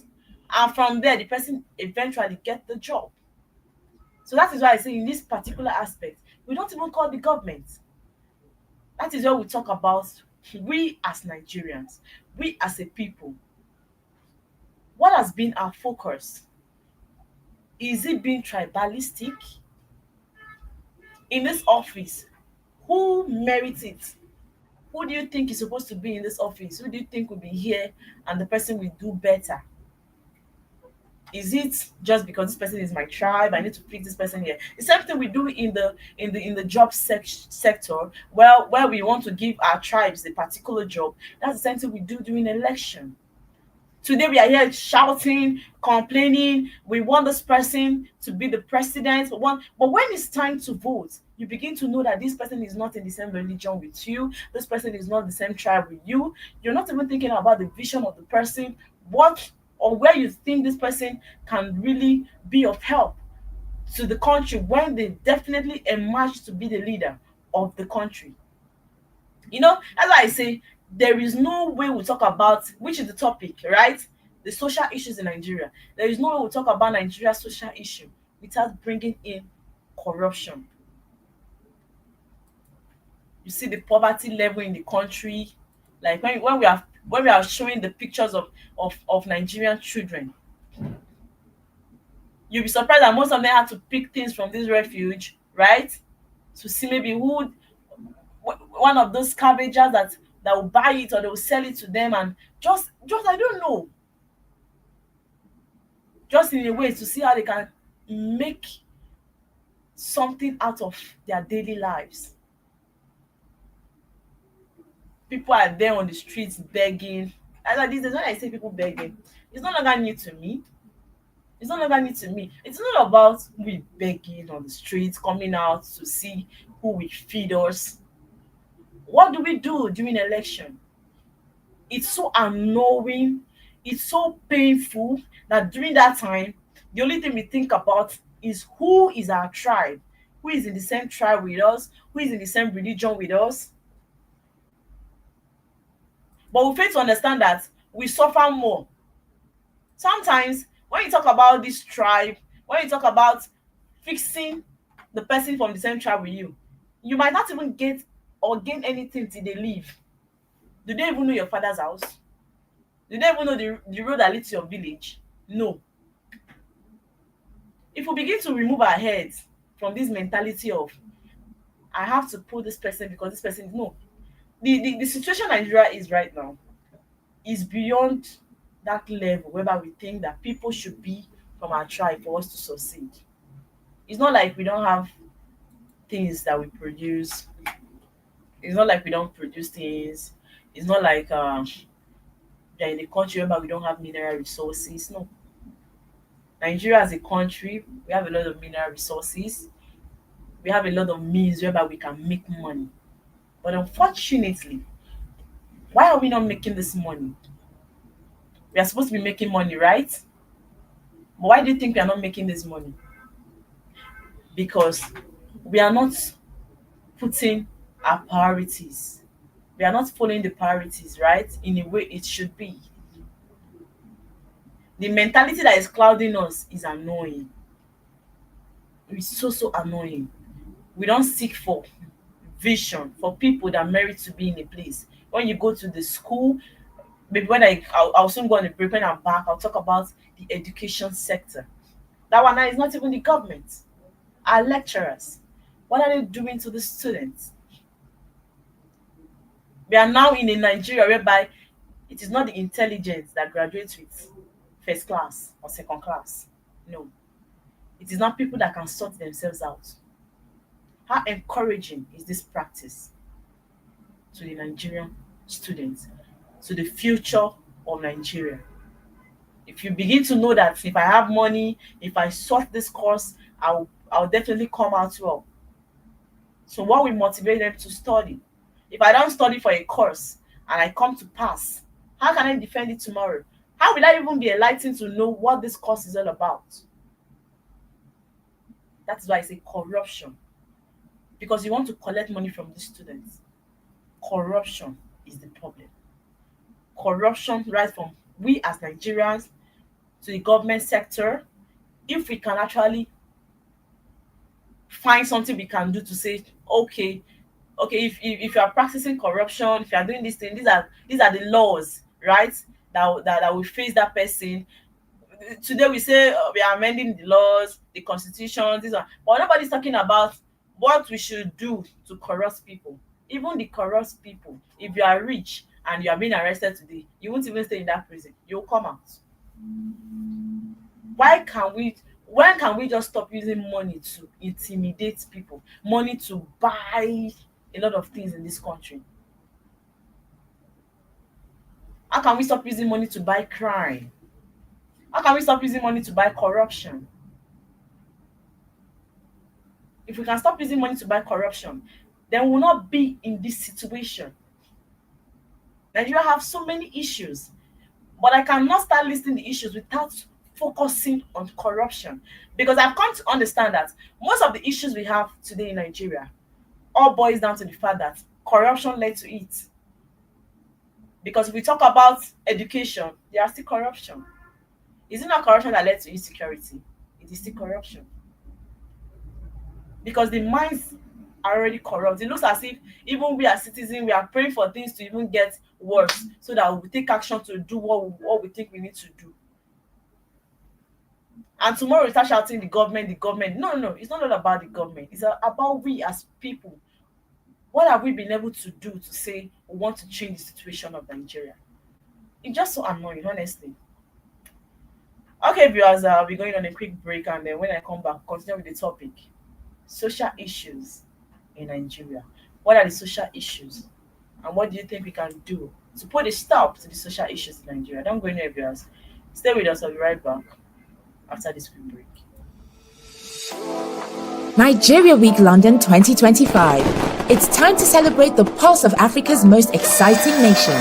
And from there, the person eventually get the job. So that is why I say in this particular aspect, we don't even call the government. That is where we talk about we as Nigerians, we as a people. What has been our focus? Is it being tribalistic? in this office, who merits it? Who do you think is supposed to be in this office? Who do you think will be here and the person will do better? Is it just because this person is my tribe, I need to pick this person here? The same thing we do in the job sector, where we want to give our tribes a particular job. That's the same thing we do during election. Today we are here shouting, complaining. We want this person to be the president. But when it's time to vote, you begin to know that this person is not in the same religion with you. This person is not the same tribe with you. You're not even thinking about the vision of the person, what or where you think this person can really be of help to the country when they definitely emerge to be the leader of the country. As I say, there is no way we talk about, which is the topic, right? The social issues in Nigeria. There is no way we talk about Nigeria's social issue without bringing in corruption. You see the poverty level in the country, like when we are showing the pictures of Nigerian children. You'll be surprised that most of them have to pick things from this refuge, right? To see maybe who one of those scavengers that will buy it, or they will sell it to them, and just I don't know, just in a way to see how they can make something out of their daily lives. People are there on the streets begging. As like this, when I say people begging, it's no longer new to me. It's no longer new to me. It's not about we begging on the streets, coming out to see who will feed us. What do we do during election? It's so annoying, it's so painful that during that time, the only thing we think about is who is our tribe, who is in the same tribe with us, who is in the same religion with us. But we fail to understand that we suffer more. Sometimes, when you talk about this tribe, when you talk about fixing the person from the same tribe with you, you might not even get or gain anything till they leave. Do they even know your father's house? Do they even know the road that leads to your village? No. If we begin to remove our heads from this mentality of I have to pull this person because this person is no. The situation Nigeria is right now is beyond that level whereby we think that people should be from our tribe for us to succeed. It's not like we don't have things that we produce. It's not like we don't produce things. It's not like they're in a country whereby we don't have mineral resources. No. Nigeria as a country, we have a lot of mineral resources. We have a lot of means whereby we can make money. But unfortunately, why are we not making this money? We are supposed to be making money, right? But why do you think we are not making this money? Because we are not putting our priorities. We are not following the priorities, right? In a way it should be. The mentality that is clouding us is annoying. It's so annoying. We don't seek for vision for people that merit to be in a place. When you go to the school, maybe when I'll soon go on a break, when I'm back, I'll talk about the education sector. That one now is not even the government. Our lecturers, what are they doing to the students? We are now in a Nigeria whereby it is not the intelligence that graduates with first class or second class. No. It is not people that can sort themselves out. How encouraging is this practice to the Nigerian students, to the future of Nigeria? If you begin to know that if I have money, if I sort this course, I'll definitely come out well. So what will motivate them to study? If I don't study for a course and I come to pass, how can I defend it tomorrow? How will I even be enlightened to know what this course is all about? That's why I say corruption. Because you want to collect money from the students. Corruption is the problem. Corruption right from we as Nigerians to the government sector. If we can actually find something we can do to say, okay, if you are practicing corruption, if you are doing this thing, these are the laws, right? That will face that person. Today we say we are amending the laws, the constitution, this one, but nobody's talking about what we should do to corrupt people. Even the corrupt people, if you are rich and you are being arrested today, you won't even stay in that prison. You'll come out. Why can we when can we just stop using money to intimidate people, money to buy a lot of things in this country? How can we stop using money to buy crime? How can we stop using money to buy corruption? If we can stop using money to buy corruption, then we'll not be in this situation. Nigeria have so many issues, but I cannot start listing the issues without focusing on corruption, because I've come to understand that most of the issues we have today in Nigeria all boils down to the fact that corruption led to it. Because if we talk about education, there are still corruption. Is it not corruption that led to insecurity? It is still corruption. Because the minds are already corrupt. It looks as if even we as citizens, we are praying for things to even get worse so that we take action to do what we think we need to do. And tomorrow we start shouting the government, the government. No, no, it's not all about the government. It's about we as people. What have we been able to do to say we want to change the situation of Nigeria? It's just so annoying, honestly. Okay, viewers, I'll be going on a quick break, and then when I come back, continue with the topic. Social issues in Nigeria. What are the social issues? And what do you think we can do to put a stop to the social issues in Nigeria? Don't go anywhere, viewers. Stay with us. I'll be right back after this quick break. Nigeria Week London 2025. It's time to celebrate the pulse of Africa's most exciting nation.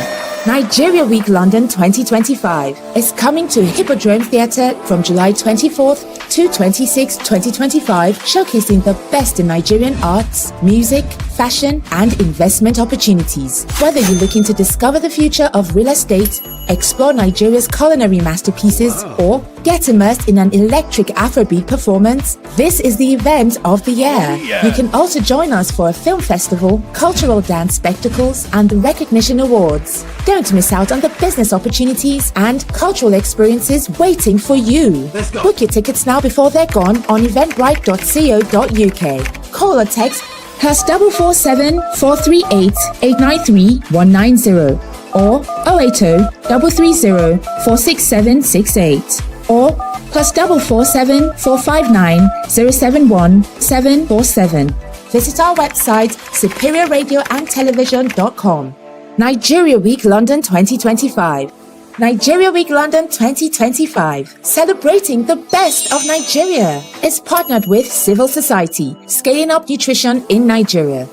Nigeria Week London 2025 is coming to Hippodrome Theatre from July 24th to 26th, 2025, showcasing the best in Nigerian arts, music, fashion, and investment opportunities. Whether you're looking to discover the future of real estate, explore Nigeria's culinary masterpieces, or get immersed in an electric Afrobeat performance, this is the event of the year. You can also join us for a film festival, cultural dance spectacles, and the recognition awards. Don't miss out on the business opportunities and cultural experiences waiting for you. Book your tickets now before they're gone on eventbrite.co.uk. Call or text +447 438 893 190 or 080 330 46768 or +447 459 071 747. Visit our website superiorradioandtelevision.com. Nigeria Week London 2025. Nigeria Week London 2025, celebrating the best of Nigeria, is partnered with Civil Society, scaling up nutrition in Nigeria.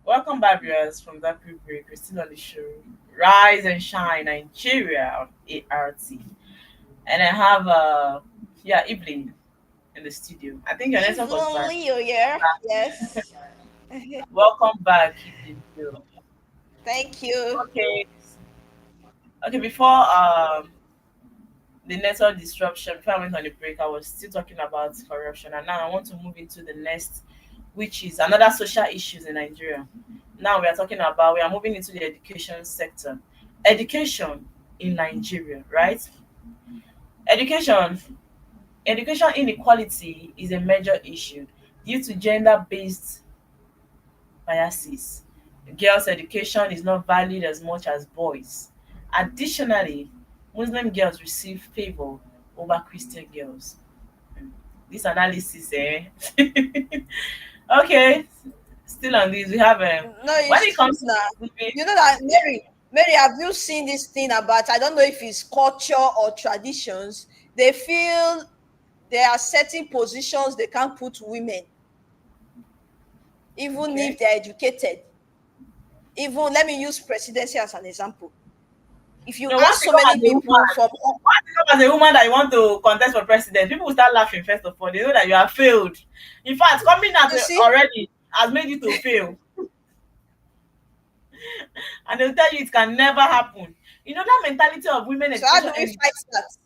Welcome back, viewers, from that quick break. We're still on the show Rise and Shine Nigeria on ART. And I have Evelyn in the studio. I think your network was bad. Leo here. Yes. Welcome back, Evelyn. Thank you. Okay, before the network disruption, before I went on the break, I was still talking about corruption, and now I want to move into the next, which is another social issues in Nigeria. Now we are moving into the education sector. Education in Nigeria, right? Education inequality is a major issue due to gender-based biases. Girls' education is not valued as much as boys. Additionally, Muslim girls receive favor over Christian girls. This analysis, Okay, still on this, we have No, when it comes to you know that Mary, have you seen this thing about, I don't know if it's culture or traditions, they feel there are certain positions they can't put women, even if they're educated. Even, let me use presidency as an example. If you ask so many people from as a woman that you want to contest for president, people will start laughing first of all. They know that you have failed. In fact, coming out already has made you to fail. And they'll tell you it can never happen. You know that mentality of women So how education. do we fight that?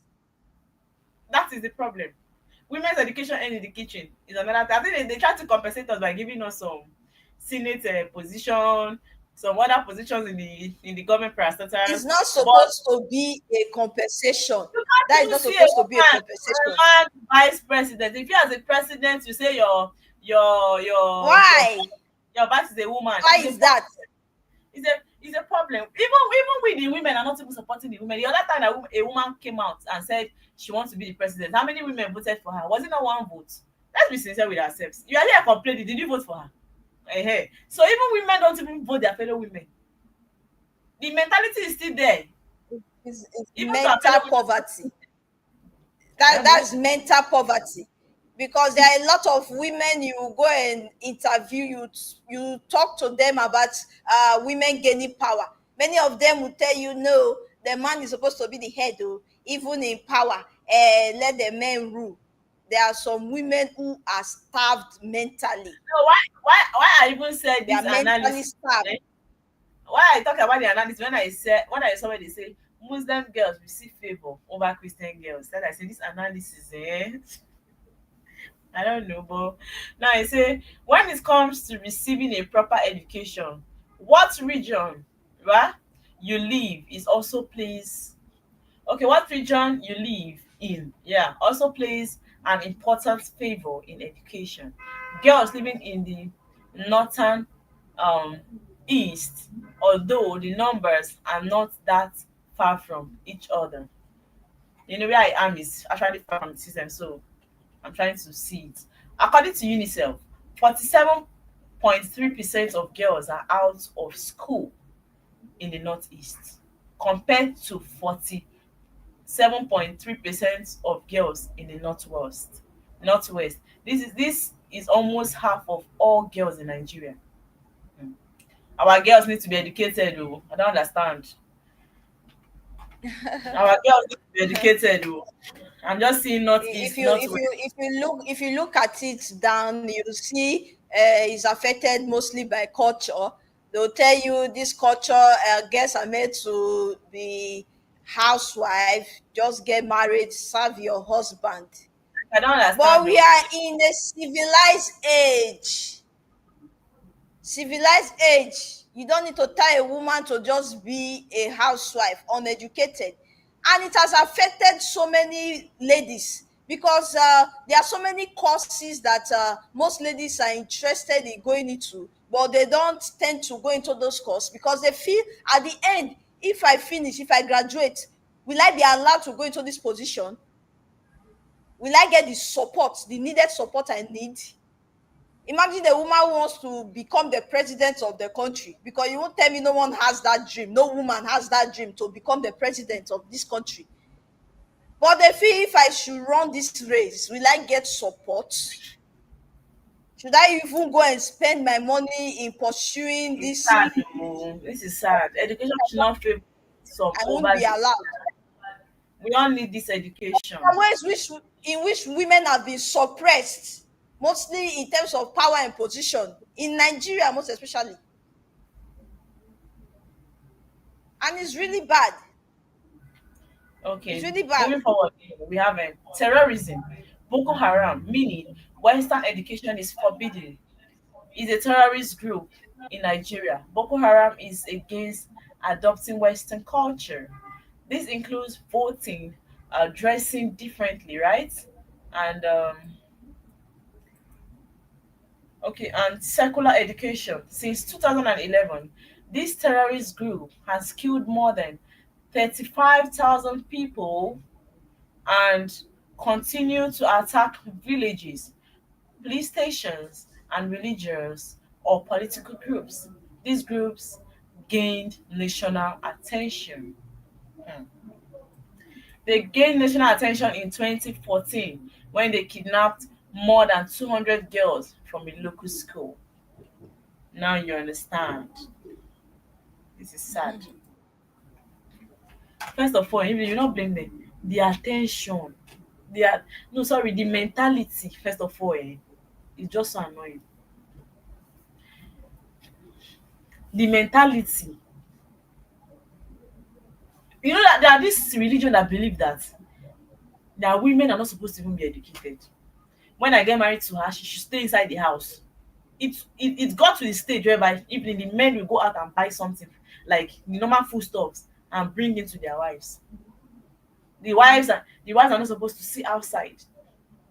That is the problem. Women's education end in the kitchen is another thing. I think they try to compensate us by giving us some Senate position, some other positions in the government parastatals. It's not But supposed to be a compensation. you That can't is even not see supposed to be a a compensation. woman vice president. If you as a president, you say Why? your vice is a woman. Why It's a is that? it's a problem. Even with the women are not even supporting the women. The other time that a woman came out and said she wants to be the president, how many women voted for her? Was it not one vote? Let's be sincere with ourselves. You are here complaining. Did you vote for her? Hey. So even women don't even vote their fellow women. The mentality is still there. It's Even to our mental fellow women. poverty. That's mental poverty. Because there are a lot of women you go and interview, you talk to them about women gaining power. Many of them will tell you, no, the man is supposed to be the head, though, even in power, let the men rule. There are some women who are starved mentally. So why I even said They this are mentally analysis? starved. Why I talk about the analysis when I saw where they say Muslim girls receive favor over Christian girls, then I say this analysis, I don't know, but now I say when it comes to receiving a proper education, what region, right, you live is also plays. Okay, what region you live in, yeah, also plays an important favor in education. Girls living in the northern um east, although the numbers are not that far from each other. You know where I am is actually far from the system, so I'm trying to see it. According to UNICEF, 47.3% of girls are out of school in the Northeast, compared to 47.3% of girls in the Northwest. This is almost half of all girls in Nigeria. Hmm. Our girls need to be educated, though. I don't understand. Our girls need to be educated, though. I'm just seeing if Northeast, you if Northwest. you if you look at it down, you see is affected mostly by culture. They'll tell you this culture, girls are made to be housewife, just get married, serve your husband. I don't But understand, we though. are in a civilized age. Civilized age. You don't need to tell a woman to just be a housewife, uneducated. And it has affected so many ladies because there are so many courses that most ladies are interested in going into, but they don't tend to go into those courses because they feel at the end, if I finish, if I graduate, will I be allowed to go into this position? Will I get the support, the needed support I need? Imagine the woman who wants to become the president of the country, because you won't tell me no one has that dream. No woman has that dream to become the president of this country. But they feel, if I should run this race, will I get support? Should I even go and spend my money in pursuing It's this? sad, oh. This is sad. Education should not favor some I won't over be the. allowed. We all need this education. There are ways in which women have been suppressed, mostly in terms of power and position, in Nigeria most especially. And it's really bad. Okay, It's really bad. moving forward, we have terrorism. Boko Haram, meaning Western education is forbidden, is a terrorist group in Nigeria. Boko Haram is against adopting Western culture. This includes voting, dressing differently, right? And okay, and secular education. Since 2011, this terrorist group has killed more than 35,000 people and continue to attack villages, police stations, and religious or political groups. These groups gained national attention. Hmm. They gained national attention in 2014 when they kidnapped more than 200 girls from a local school. Now you understand. This is sad. First of all, if you not blame them, the attention, no, sorry, the mentality, first of all, is just so annoying. The mentality. You know that there are this religion that believe that women are not supposed to even be educated. When I get married to her, she should stay inside the house. it got to the stage whereby even the men will go out and buy something like the normal foodstuffs and bring it to their wives. The wives are not supposed to see outside.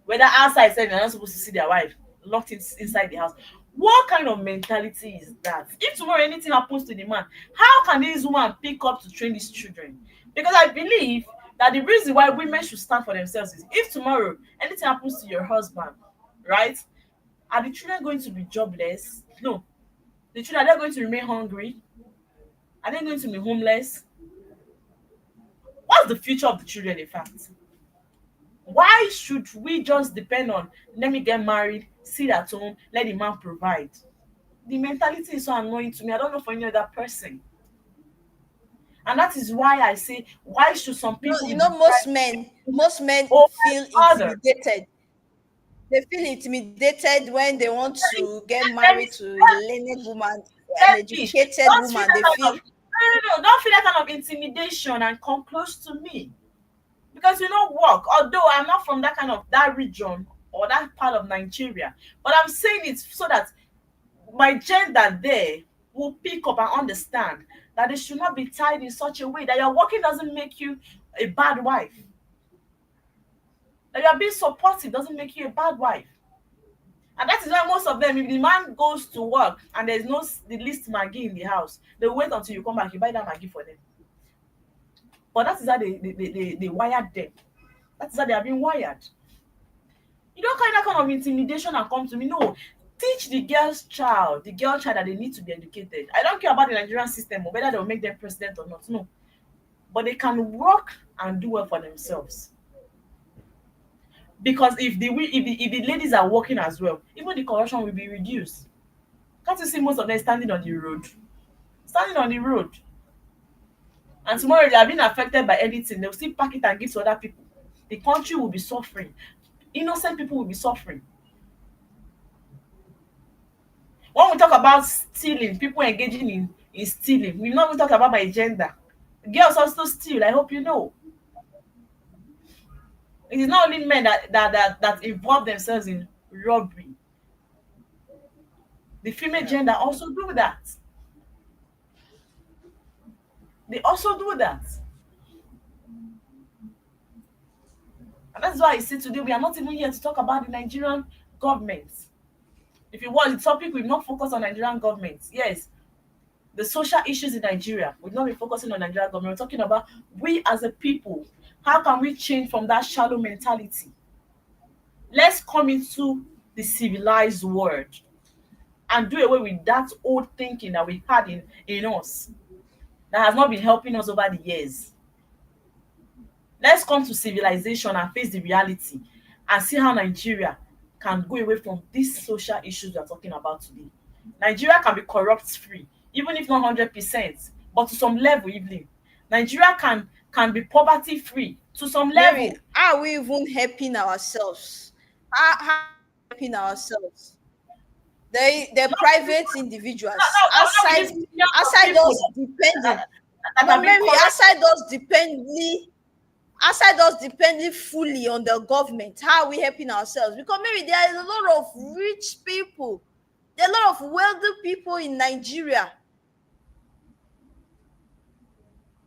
Whether outside said they're not supposed to see their wife locked inside the house. What kind of mentality is that? If tomorrow anything happens to the man, how can this woman pick up to train these children? Because I believe that the reason why women should stand for themselves is if tomorrow anything happens to your husband, right? Are the children going to be jobless? No. The children, are they going to remain hungry? Are they going to be homeless? What's the future of the children, in fact? Why should we just depend on, let me get married, sit at home, let the man provide? The mentality is so annoying to me. I don't know for any other person. And that is why I say, why should some No, people you know, most men over feel others? intimidated. They feel intimidated when they want to get married to a learned woman, an Selfish. educated Don't feel woman. that They kind feel of no, don't feel that kind of intimidation and come close to me. Because we don't work. Although I'm not from that region or that part of Nigeria, but I'm saying it so that my gender there will pick up and understand that they should not be tied in such a way that your working doesn't make you a bad wife. That you are being supportive doesn't make you a bad wife. And that is why most of them, if the man goes to work and there's no the least Maggie in the house, they wait until you come back, you buy that Maggie for them. But that is how they wired them. That is how they are being wired. You don't carry that kind of intimidation and come to me. No, teach the girl child that they need to be educated. I don't care about the Nigerian system or whether they'll make them president or not. No. But they can work and do well for themselves. Because if the ladies are working as well, even the corruption will be reduced. Can't you see most of them standing on the road? Standing on the road. And tomorrow they are being affected by anything. They'll still pack it and give to other people. The country will be suffering. Innocent people will be suffering. When we talk about stealing, people engaging in stealing, we've not even talked about my gender. Girls also steal, I hope you know. It is not only men that involve themselves in robbery. The female gender also do that. They also do that. And that's why I say today we are not even here to talk about the Nigerian government. If it was the topic, we've not focused on Nigerian government. Yes, the social issues in Nigeria, we've not been focusing on Nigerian government. We're talking about we as a people. How can we change from that shallow mentality? Let's come into the civilized world and do away with that old thinking that we had in us that has not been helping us over the years. Let's come to civilization and face the reality and see how Nigeria can go away from these social issues we're talking about today. Nigeria can be corrupt free, even if not 100%, but to some level even. Nigeria can be poverty free to some level. Mary, how are we even helping ourselves? How are we helping ourselves? They're private individuals outside us depending. No, Mary, outside us depending fully on the government. How are we helping ourselves? Because maybe there are a lot of rich people, there are a lot of wealthy people in Nigeria.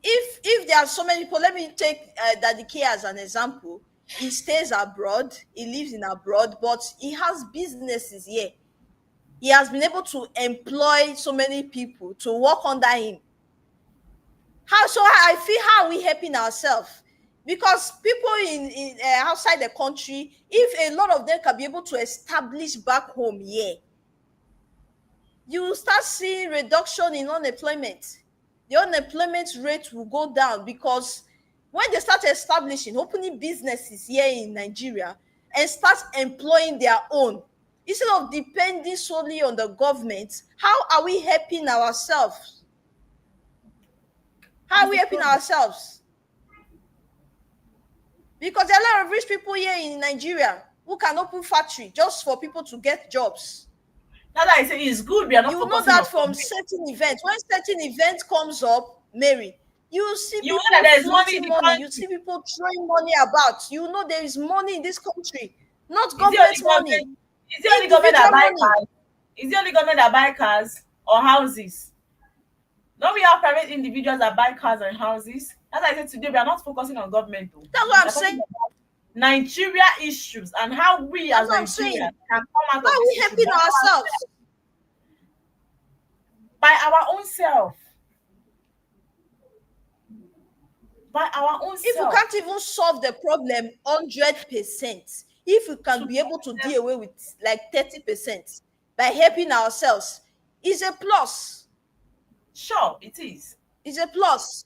If there are so many people, let me take Daddy K as an example. He stays abroad, he lives in abroad, but he has businesses here. He has been able to employ so many people to work under him. I feel, how are we helping ourselves? Because people in outside the country, if a lot of them can be able to establish back home here, you will start seeing reduction in unemployment. The unemployment rate will go down because when they start establishing, opening businesses here in Nigeria and start employing their own, instead of depending solely on the government, how are we helping ourselves? How are we helping ourselves? Because there are a lot of rich people here in Nigeria who can open factory just for people to get jobs. Now that I say it's good, we are not. You know that from certain events. When certain event comes up, Mary, you see people floating money. You see people throwing money about. You know there is money in this country, not government money. Is the only government that buy cars? Is the only government that buy cars or houses? Don't we have private individuals that buy cars and houses? As I said today, we are not focusing on government. Though. That's what I'm We're talking saying. about Nigeria issues and how we That's as what I'm saying. Nigerians can come out How of are this we issue helping ourselves? by our own self. By our own If we self. can't even solve the problem 100%, if we can be able to deal away with like 30% by helping ourselves, is a plus. Sure, it is. It's a plus.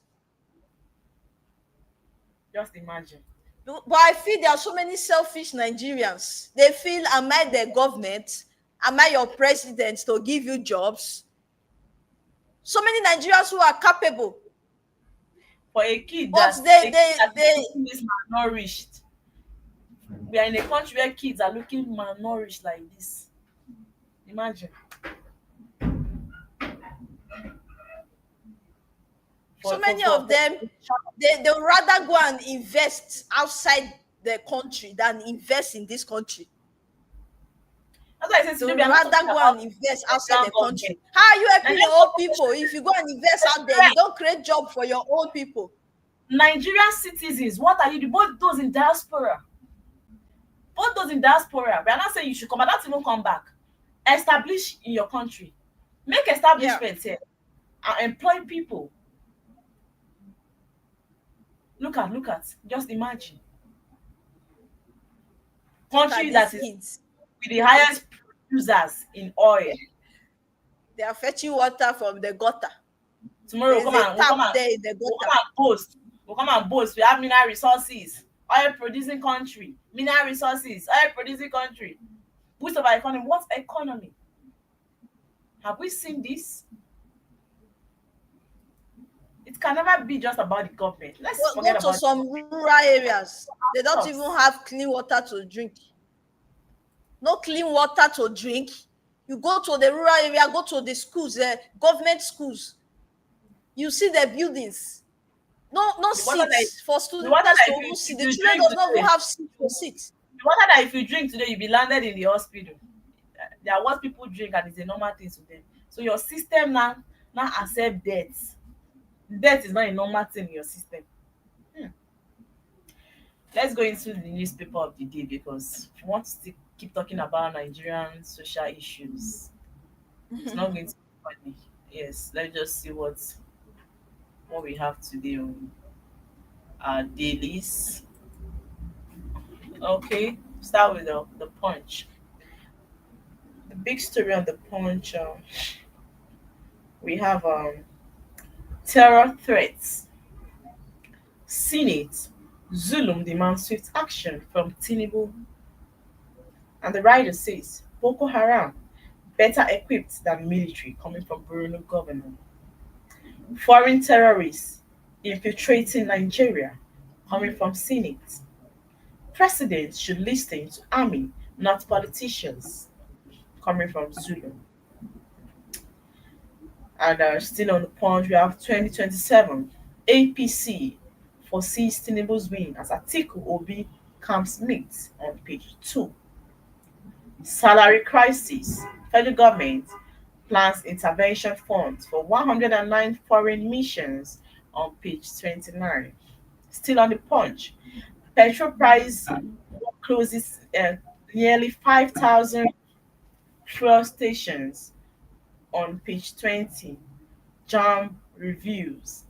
Just imagine. But I feel there are so many selfish Nigerians. They feel, am I the government? Am I your president to give you jobs? So many Nigerians who are capable. For a kid But that is malnourished. We are in a country where kids are looking malnourished like this. Imagine. So many of them, they would rather go and invest outside the country than invest in this country. As I said, They would rather go and invest outside the country. How are you helping your own people if you go and invest out there? You don't create job for your own people. Nigerian citizens, what are you doing? Both those in diaspora. Both those in diaspora. We are not saying you should come, but not even come back. Establish in your country. Make establishments here and employ people. Look at. Just imagine. Country that is with the highest producers in oil. They are fetching water from the gutter. Tomorrow we'll come and boast. We have mineral resources. Oil producing country. Mineral resources. Oil producing country. Boost of our economy. What economy? Have we seen this? It can never be just about the government. Let's forget about go to some rural areas. They don't even have clean water to drink. No clean water to drink. You go to the rural area, go to the schools, government schools. You see the buildings. No seats for students to sit. The children does not even have seats for seats. The water that if you drink today, you'll be landed in the hospital. They are what people drink and it's a normal thing to them. So your system now accept death. Death is not a normal thing in your system. Let's go into the newspaper of the day because if you want to keep talking about Nigerian social issues, it's not going to be funny. Yes, let's just see what we have today on our dailies. Okay, start with the Punch. The big story on the Punch, we have terror threats. Senate, Zulum demands swift action from Tinubu. And the writer says, Boko Haram, better equipped than military, coming from Borno governor. Foreign terrorists infiltrating Nigeria, coming from Senate. Presidents should listen to army, not politicians, coming from Zulum. And still on the Punch, we have 2027 APC foresees Tinubu's win as Atiku Obi camps meet on page 2. Salary crisis. Federal government plans intervention funds for 109 foreign missions on page 29. Still on the Punch. Petrol price closes nearly 5,000 fuel stations on page 20. JAMB reviews.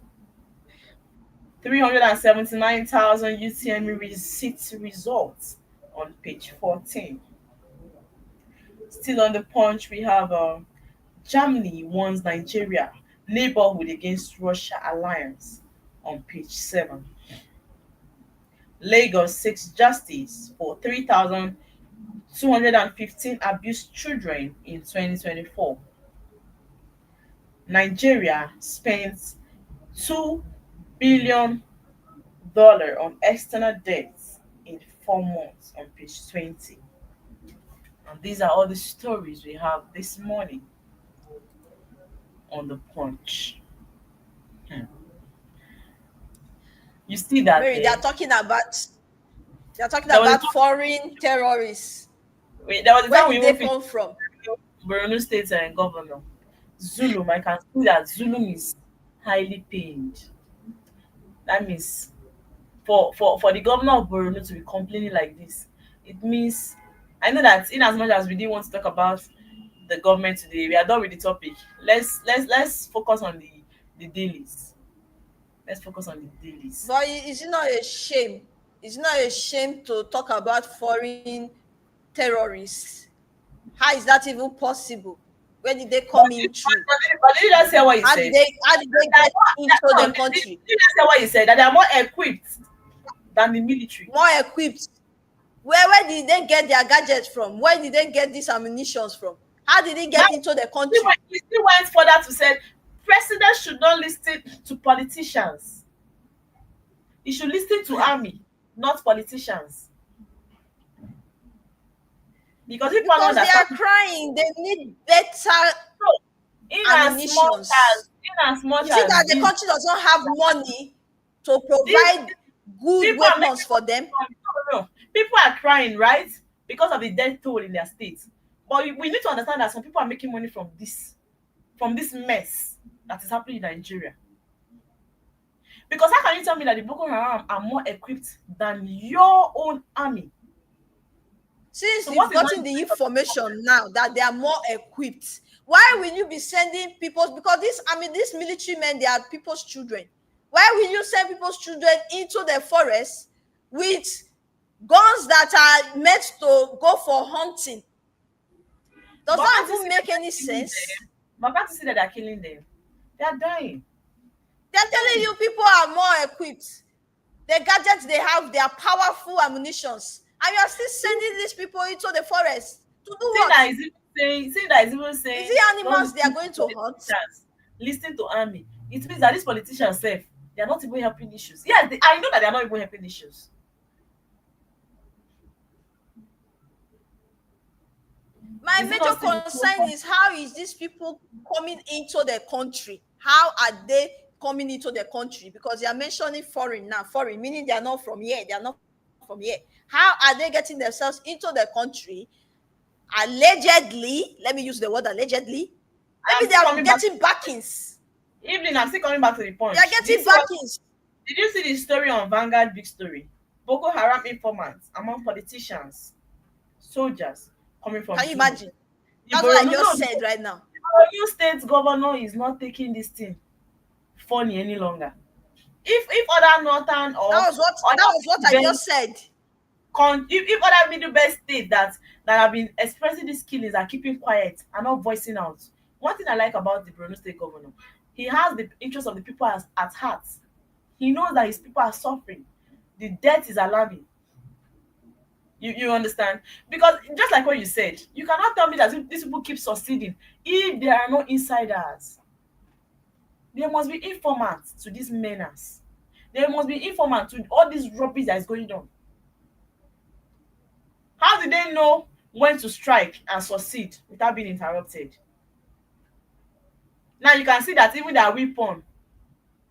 379,000 UTM receipt results on page 14. Still on the Punch, we have Germany warns Nigeria neighborhood against Russia alliance on page 7. Lagos seeks justice for 3,215 abused children in 2024. Nigeria spends $2 billion on external debts in 4 months on page 20. And these are all the stories we have this morning on the Punch. You see that Mary, they are talking about foreign terrorists. Wait, there was a time Where did they come from? Borno State governor, Zulum, I can see that Zulum is highly paid. That means for the governor of Borno to be complaining like this, it means, I know that in as much as we didn't want to talk about the government today, we are done with the topic. Let's focus on the dailies. Let's focus on the dailies. But is it not a shame? It's not a shame to talk about foreign terrorists. How is that even possible? Where did they come in through? But did you just hear what you How said? did they get into the country? Did you just hear what you said? That they are more equipped than the military. More equipped. Where did they get their gadgets from? Where did they get these ammunitions from? How did they get into the country? He still went further to say president should not listen to politicians. He should listen to army, not politicians. Because people Because they understand. are crying, they need better. In as much ammunitions. as You see that the country doesn't have money to provide good people are weapons for them. No. People are crying, right? Because of the death toll in their state. But we need to understand that some people are making money from this mess that is happening in Nigeria. Because how can you tell me that the Boko Haram are more equipped than your own army? Since So you've what is gotten my- the information now that they are more equipped, why will you be sending people? Because these military men, they are people's children. Why will you send people's children into the forest with guns that are meant to go for hunting? Does But that can't you even see make that any they're killing sense? them? But can't you see that they're killing them? They are dying. They're telling you people are more equipped. The gadgets they have, they are powerful ammunitions. And you are still sending these people into the forest to do See what? that is even saying. Is it animals they are going to hunt? Listen to army. It means that these politicians self, they are not even helping issues. Yes, I know that they are not even helping issues. My Is it major not still the concern same? is how is these people coming into the country? How are they coming into the country? Because they are mentioning foreign now. Foreign meaning they are not from here. They are not from here. How are they getting themselves into the country? Allegedly, let me use the word allegedly. I'm Maybe they still are coming back getting backings. Evening, I'm still coming back to the point. They are getting backings. Did you see the story on Vanguard Big Story? Boko Haram informants among politicians, soldiers coming from. Can you Juba. imagine? The That's what I Borno- just no, said right now. Borno State governor is not taking this thing funny any longer. If other northern or That was what I just said. if other middle belt states that have been expressing these killings are keeping quiet and not voicing out. One thing I like about the Borno State governor, he has the interest of the people at heart. He knows that his people are suffering. The death is alarming. You understand? Because just like what you said, you cannot tell me that these people keep succeeding if there are no insiders. There must be informants to these menace. There must be informants to all this rubbish that is going on. How do they know when to strike and succeed without being interrupted? Now you can see that even their weapon,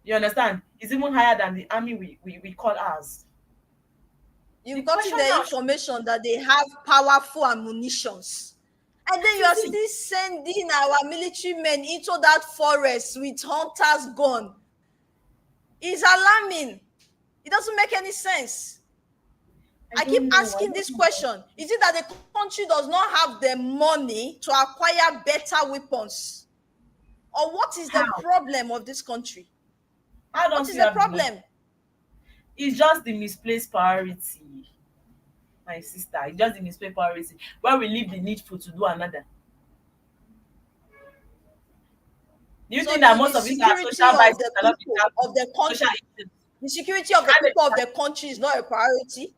you understand, is even higher than the army we call ours. You've The gotten question the now- information that they have powerful ammunitions. And then you are still sending our military men into that forest with hunters gun. It's alarming. It doesn't make any sense. I don't keep know. asking this question. Is it that the country does not have the money to acquire better weapons? Or what is the How? problem of this country? I don't What is see the that money. problem? It's just the misplaced priority, my sister. It's just the misplaced priority where we leave the needful to do another. Do you So think that the most of these are security social of vices the cannot be people tackled? of the country, Social issues. the security of the And the- people of the country is not a priority.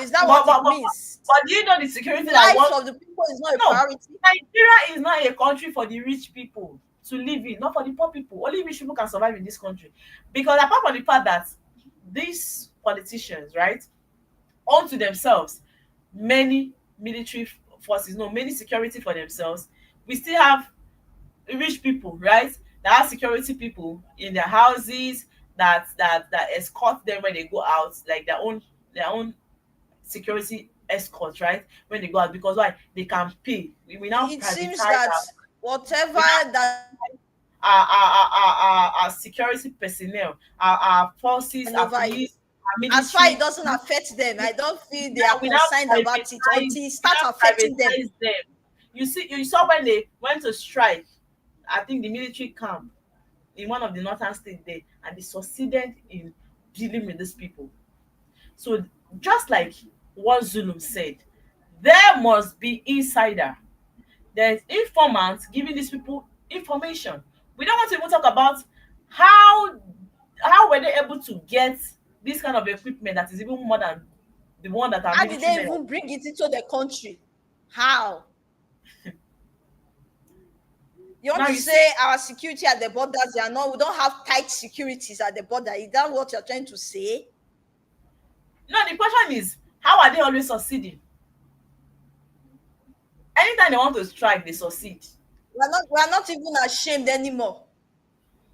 Is that But- what but- it but- means? But do you know the security that Life wants of the people is not a No. priority. Nigeria is not a country for the rich people to live in, not for the poor people. Only rich people can survive in this country. Because apart from the fact that these politicians, right, own to themselves many military forces, no, many security for themselves, we still have rich people, right, that have security people in their houses that escort them when they go out, like their own security escorts, right? When they go out, because why? They can pay. We now It privatize seems that our, whatever we now that our security personnel, our forces, our over it, police, our as far it military. doesn't affect them, I don't feel they Now are we now concerned about it until it starts affecting them. privatize them. You saw when they went to strike, I think the military camp in one of the northern states there, and they succeeded in dealing with these people. So just like what Zulum said, there must be insider. There's informants giving these people information. We don't want to even talk about how were they able to get this kind of equipment that is even more than the one that our How did military they men. even bring it into the country? How? You want Now to you say our security at the borders, they are not, we don't have tight securities at the border. Is that what you're trying to say? No, the question is, how are they always succeeding? Anytime they want to strike, they succeed. We are not even ashamed anymore.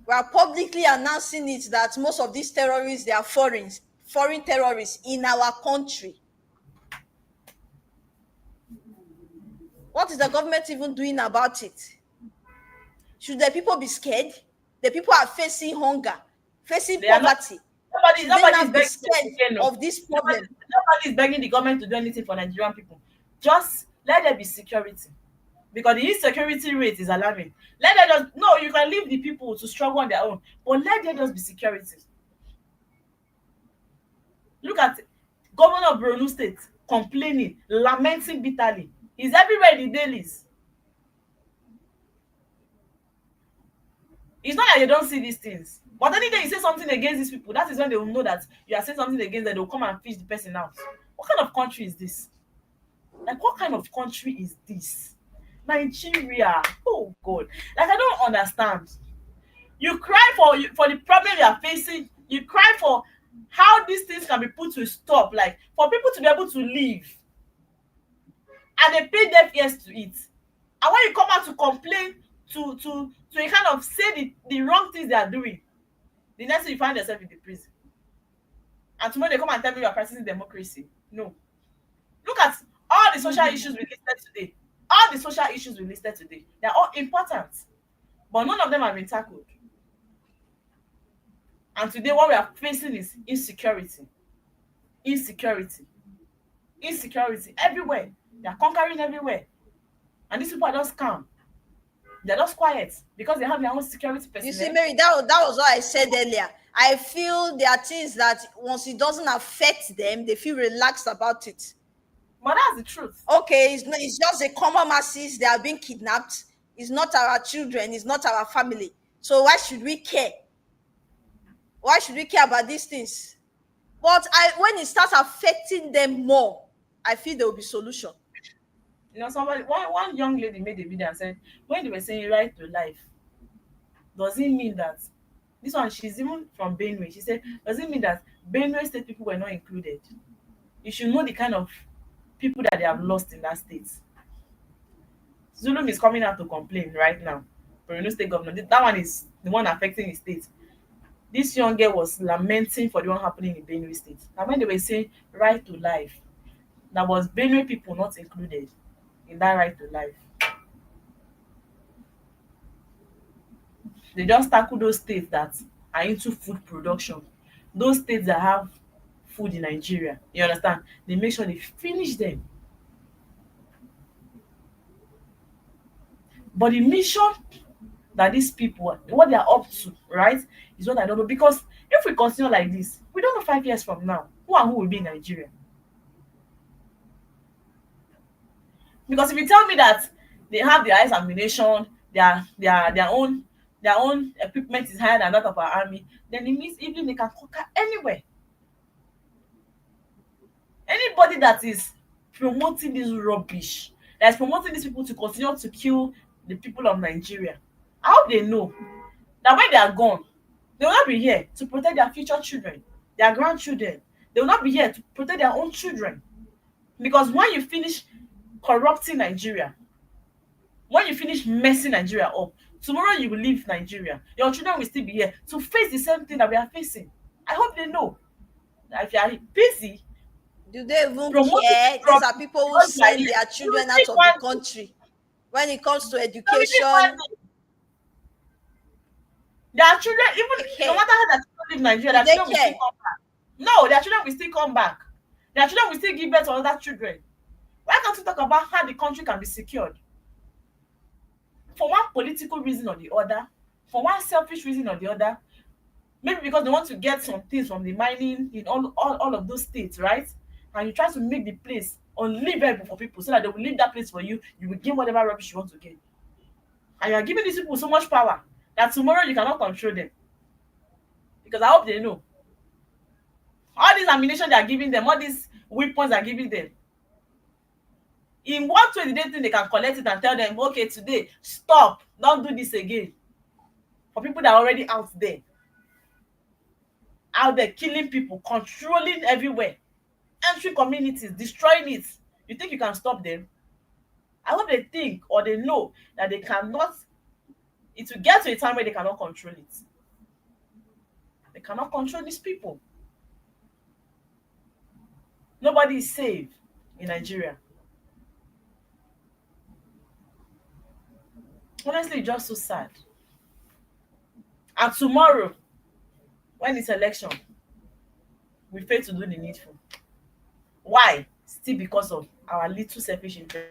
We are publicly announcing it that most of these terrorists, they are foreign terrorists in our country. What is the government even doing about it? Should the people be scared? The people are facing hunger, facing They are not. poverty. Nobody Should is they not be begging scared of this problem? Nobody is begging the government to do anything for Nigerian people. Just let there be security, because the insecurity rate is alarming. Let there just no. You can leave the people to struggle on their own, but let there just be security. Look at Governor of Borno State complaining, lamenting bitterly. He's everywhere in the dailies. It's not that they don't see these things, but any day you say something against these people, that is when they will know that you are saying something against them. They will come and fish the person out. What kind of country is this? Like, what kind of country is this? Nigeria. Oh God. Like, I don't understand. You cry for the problem you are facing. You cry for how these things can be put to stop. Like, for people to be able to live, and they pay deaf ears to it. And when you come out to complain, to a kind of say the wrong things they are doing, the next thing you find yourself in the prison. And tomorrow they come and tell me you are practicing democracy. No. Look at all the social issues we listed today. All the social issues we listed today. They are all important. But none of them have been tackled. And today what we are facing is insecurity. Insecurity. Insecurity everywhere. They are conquering everywhere. And these people are just calm. They're just quiet because they have their own security personnel. You see, Mary, that was what I said earlier. I feel there are things that once it doesn't affect them, they feel relaxed about it. But that's the truth. Okay, it's just the common masses, they are being kidnapped. It's not our children, it's not our family. So why should we care? Why should we care about these things? But when it starts affecting them more, I feel there will be solution. You know, one young lady made a video and said, when they were saying right to life, does it mean that this one, she's even from Benue, she said, does it mean that Benue state people were not included? You should know the kind of people that they have lost in that state. Zulum is coming out to complain right now. Borno State governor, that one is the one affecting his state. This young girl was lamenting for the one happening in Benue state. And when they were saying right to life, that was Benue people not included in that right to life. They just tackle those states that are into food production, those states that have food in Nigeria. You understand? They make sure they finish them. But the mission that these people, what they are up to, right, is what I don't know. Because if we continue like this, we don't know 5 years from now who will be in Nigeria. Because if you tell me that they have their eyes ammunition, their own equipment is higher than that of our army, then it means even they can conquer anywhere. Anybody that is promoting this rubbish, that is promoting these people to continue to kill the people of Nigeria, I hope they know that when they are gone, they will not be here to protect their future children, their grandchildren. They will not be here to protect their own children. Because when you finish corrupting Nigeria, when you finish messing Nigeria up, tomorrow you will leave Nigeria. Your children will still be here to face the same thing that we are facing. I hope they know that if you are busy Do they even Promoting care? These are people who because send like, their you children will out pick of one the day. country. When it comes to You will pick one education, day. Their children, even no care. matter how their children leave Nigeria, Do their they children will still care? come back. No, their children will still come back. Their children will still give birth to other children. Why can't we talk about how the country can be secured? For one political reason or the other, for one selfish reason or the other, maybe because they want to get some things from the mining in all of those states, right? And you try to make the place unlivable for people so that they will leave that place for you. You will gain whatever rubbish you want to gain. And you are giving these people so much power that tomorrow you cannot control them. Because I hope they know. All this ammunition they are giving them, all these weapons they are giving them. In what way did they think they can collect it and tell them, okay, today, stop, don't do this again? For people that are already out there killing people, controlling everywhere, entering communities, destroying it. You think you can stop them? I hope they think or they know that they cannot, it will get to a time where they cannot control it. They cannot control these people. Nobody is safe in Nigeria. Honestly, it's just so sad. And tomorrow, when it's election, we fail to do the needful. Why? Still because of our little selfish interest.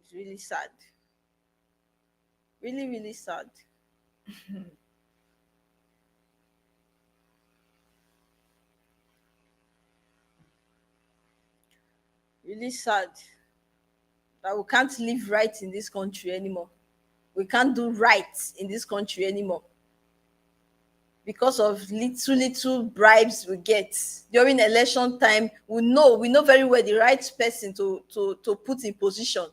It's really sad. Really, really sad. Really sad that we can't live right in this country anymore. We can't do right in this country anymore because of little bribes we get during election time. We know very well the right person to put in position,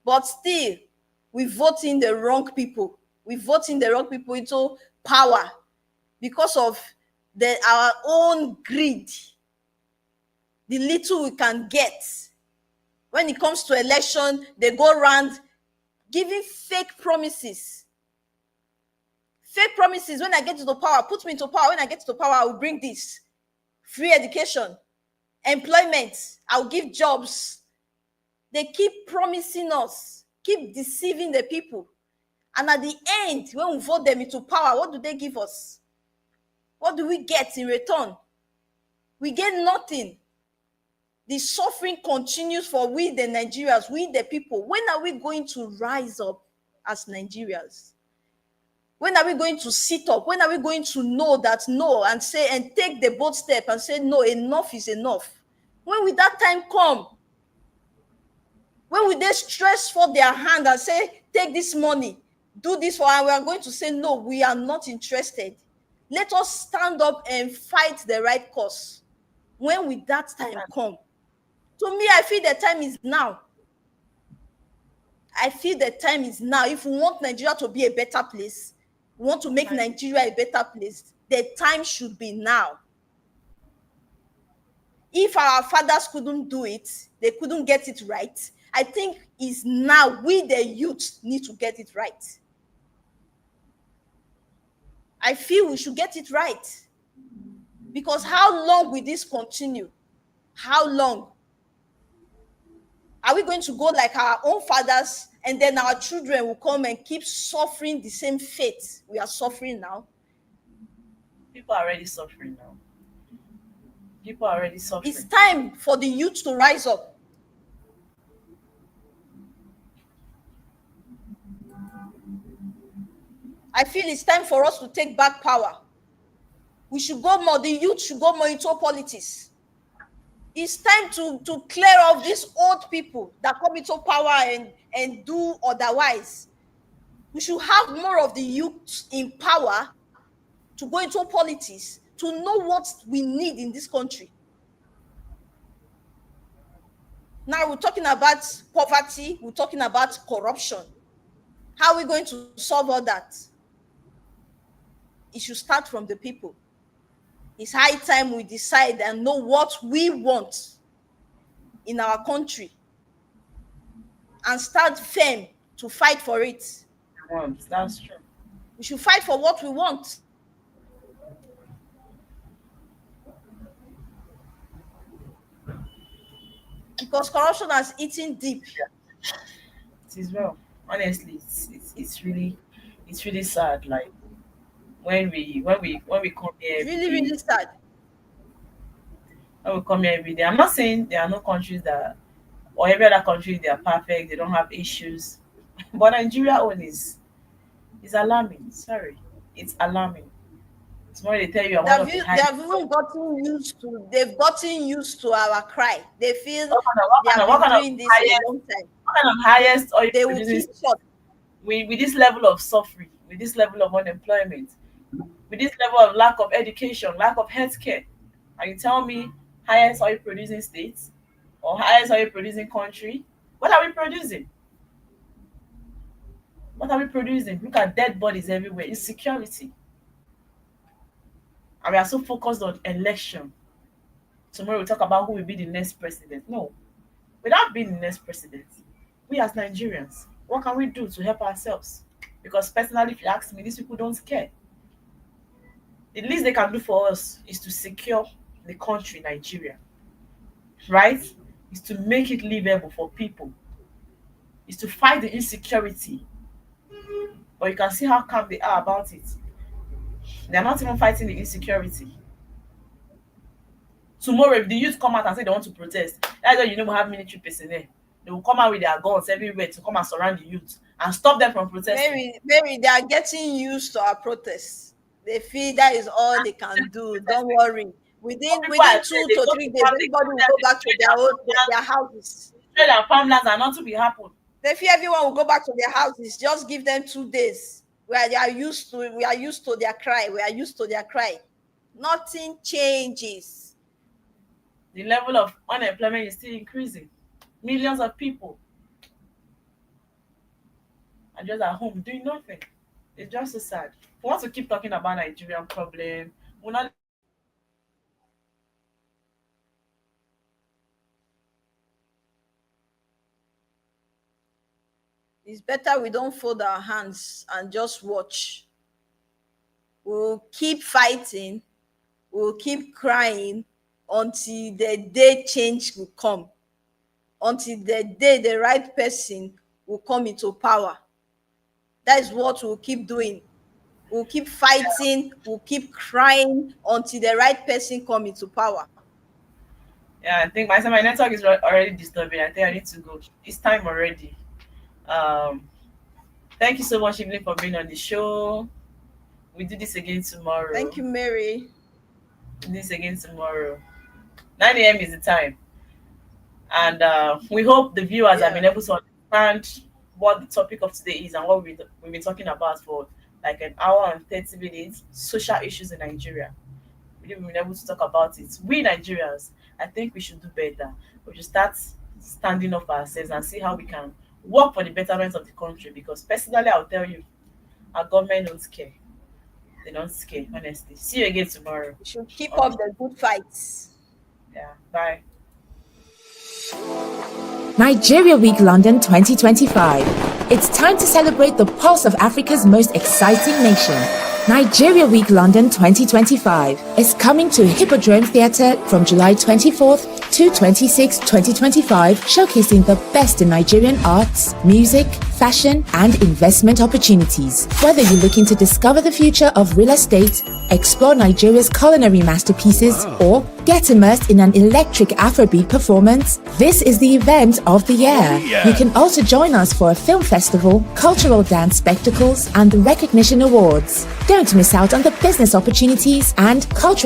but still we vote in the wrong people. We vote in the wrong people into power because of our own greed, the little we can get. When it comes to election, they go around giving fake promises. Fake promises. When I get to the power, put me into power. When I get to the power, I will bring this. Free education, employment, I'll give jobs. They keep promising us, keep deceiving the people. And at the end, when we vote them into power, what do they give us? What do we get in return? We get nothing. The suffering continues for we, the Nigerians, we, the people. When are we going to rise up as Nigerians? When are we going to sit up? When are we going to know that no and say and take the bold step and say no, enough is enough? When will that time come? When will they stretch for their hand and say, take this money, do this for, and we are going to say, no, we are not interested. Let us stand up and fight the right cause. When will that time come? To me, I feel the time is now. I feel the time is now. If we want Nigeria to be a better place, we want to make Nigeria a better place, the time should be now. If our fathers couldn't do it, they couldn't get it right, I think it's now we, the youth, need to get it right. I feel we should get it right. Because how long will this continue? How long? Are we going to go like our own fathers and then our children will come and keep suffering the same fate we are suffering now? People are already suffering now. People are already suffering. It's time for the youth to rise up. I feel it's time for us to take back power. We should go more, the youth should go more into politics. It's time to clear off these old people that come into power and do otherwise. We should have more of the youth in power to go into politics, to know what we need in this country. Now we're talking about poverty, we're talking about corruption. How are we going to solve all that? It should start from the people. It's high time we decide and know what we want in our country and start firm to fight for it. That's true. We should fight for what we want. Because corruption has eaten deep. It is well. Honestly, it's really sad. Like when we come here, Really sad. when we come here every day. I'm not saying there are no countries that, or every other country they are perfect, they don't have issues, but Nigeria own is alarming. Sorry, it's alarming. Tomorrow they tell you I'm one of the They highest. have even gotten used to. They've gotten used to our cry. They feel What they kind of have what been kind doing of this highest a long time. what kind of highest oil They will producing keep short. with this level of suffering, with this level of unemployment, with this level of lack of education, lack of healthcare, and you tell me highest oil producing states or highest oil producing country? What are we producing? What are we producing? Look at dead bodies everywhere, insecurity. And we are so focused on election. Tomorrow we talk about who will be the next president. No, without being the next president, we as Nigerians, what can we do to help ourselves? Because personally, if you ask me, these people don't care. The least they can do for us is to secure the country, Nigeria, right? Is to make it livable for people, is to fight the insecurity. But you can see how calm they are about it. They're not even fighting the insecurity. Tomorrow, if the youth come out and say they want to protest, that's why you know we have military personnel. They will come out with their guns everywhere to come and surround the youth and stop them from protesting. Maybe they are getting used to our protests. They feel that is all they can do. Don't worry. Within 2 to 3 days, everybody will go back to their houses. Trade and farmlands are not to be happen. They feel everyone will go back to their houses. Just give them 2 days. We are used to their cry. We are used to their cry. Nothing changes. The level of unemployment is still increasing. Millions of people are just at home doing nothing. It's just so sad. If we want to keep talking about Nigerian problem, we're not. It's better we don't fold our hands and just watch. We'll keep fighting. We'll keep crying until the day change will come. Until the day the right person will come into power. That is what we'll keep doing. We'll keep fighting. We'll keep crying until the right person come into power. Yeah, I think my network is already disturbing. I think I need to go. It's time already. Thank you so much, Evelyn, for being on the show. We do this again tomorrow. Thank you, Mary. Do this again tomorrow. 9 a.m. is the time. And we hope the viewers have been able to understand what the topic of today is and what we've been talking about for like an hour and 30 minutes. Social issues in Nigeria. We've been able to talk about it. We Nigerians, I think we should do better. We should start standing up for ourselves and see how we can work for the betterment of the country, because personally I'll tell you, our government don't care. They don't care, honestly. See you again tomorrow. We should keep up the good fights. Yeah, bye. Nigeria Week London 2025. It's time to celebrate the pulse of Africa's most exciting nation. Nigeria Week London 2025 is coming to Hippodrome Theatre from July 24th to 26, 2025, showcasing the best in Nigerian arts, music, fashion, and investment opportunities. Whether you're looking to discover the future of real estate, explore Nigeria's culinary masterpieces, or get immersed in an electric Afrobeat performance, this is the event of the year. You can also join us for a film festival, cultural dance spectacles, and the recognition awards. Don't miss out on the business opportunities and cultural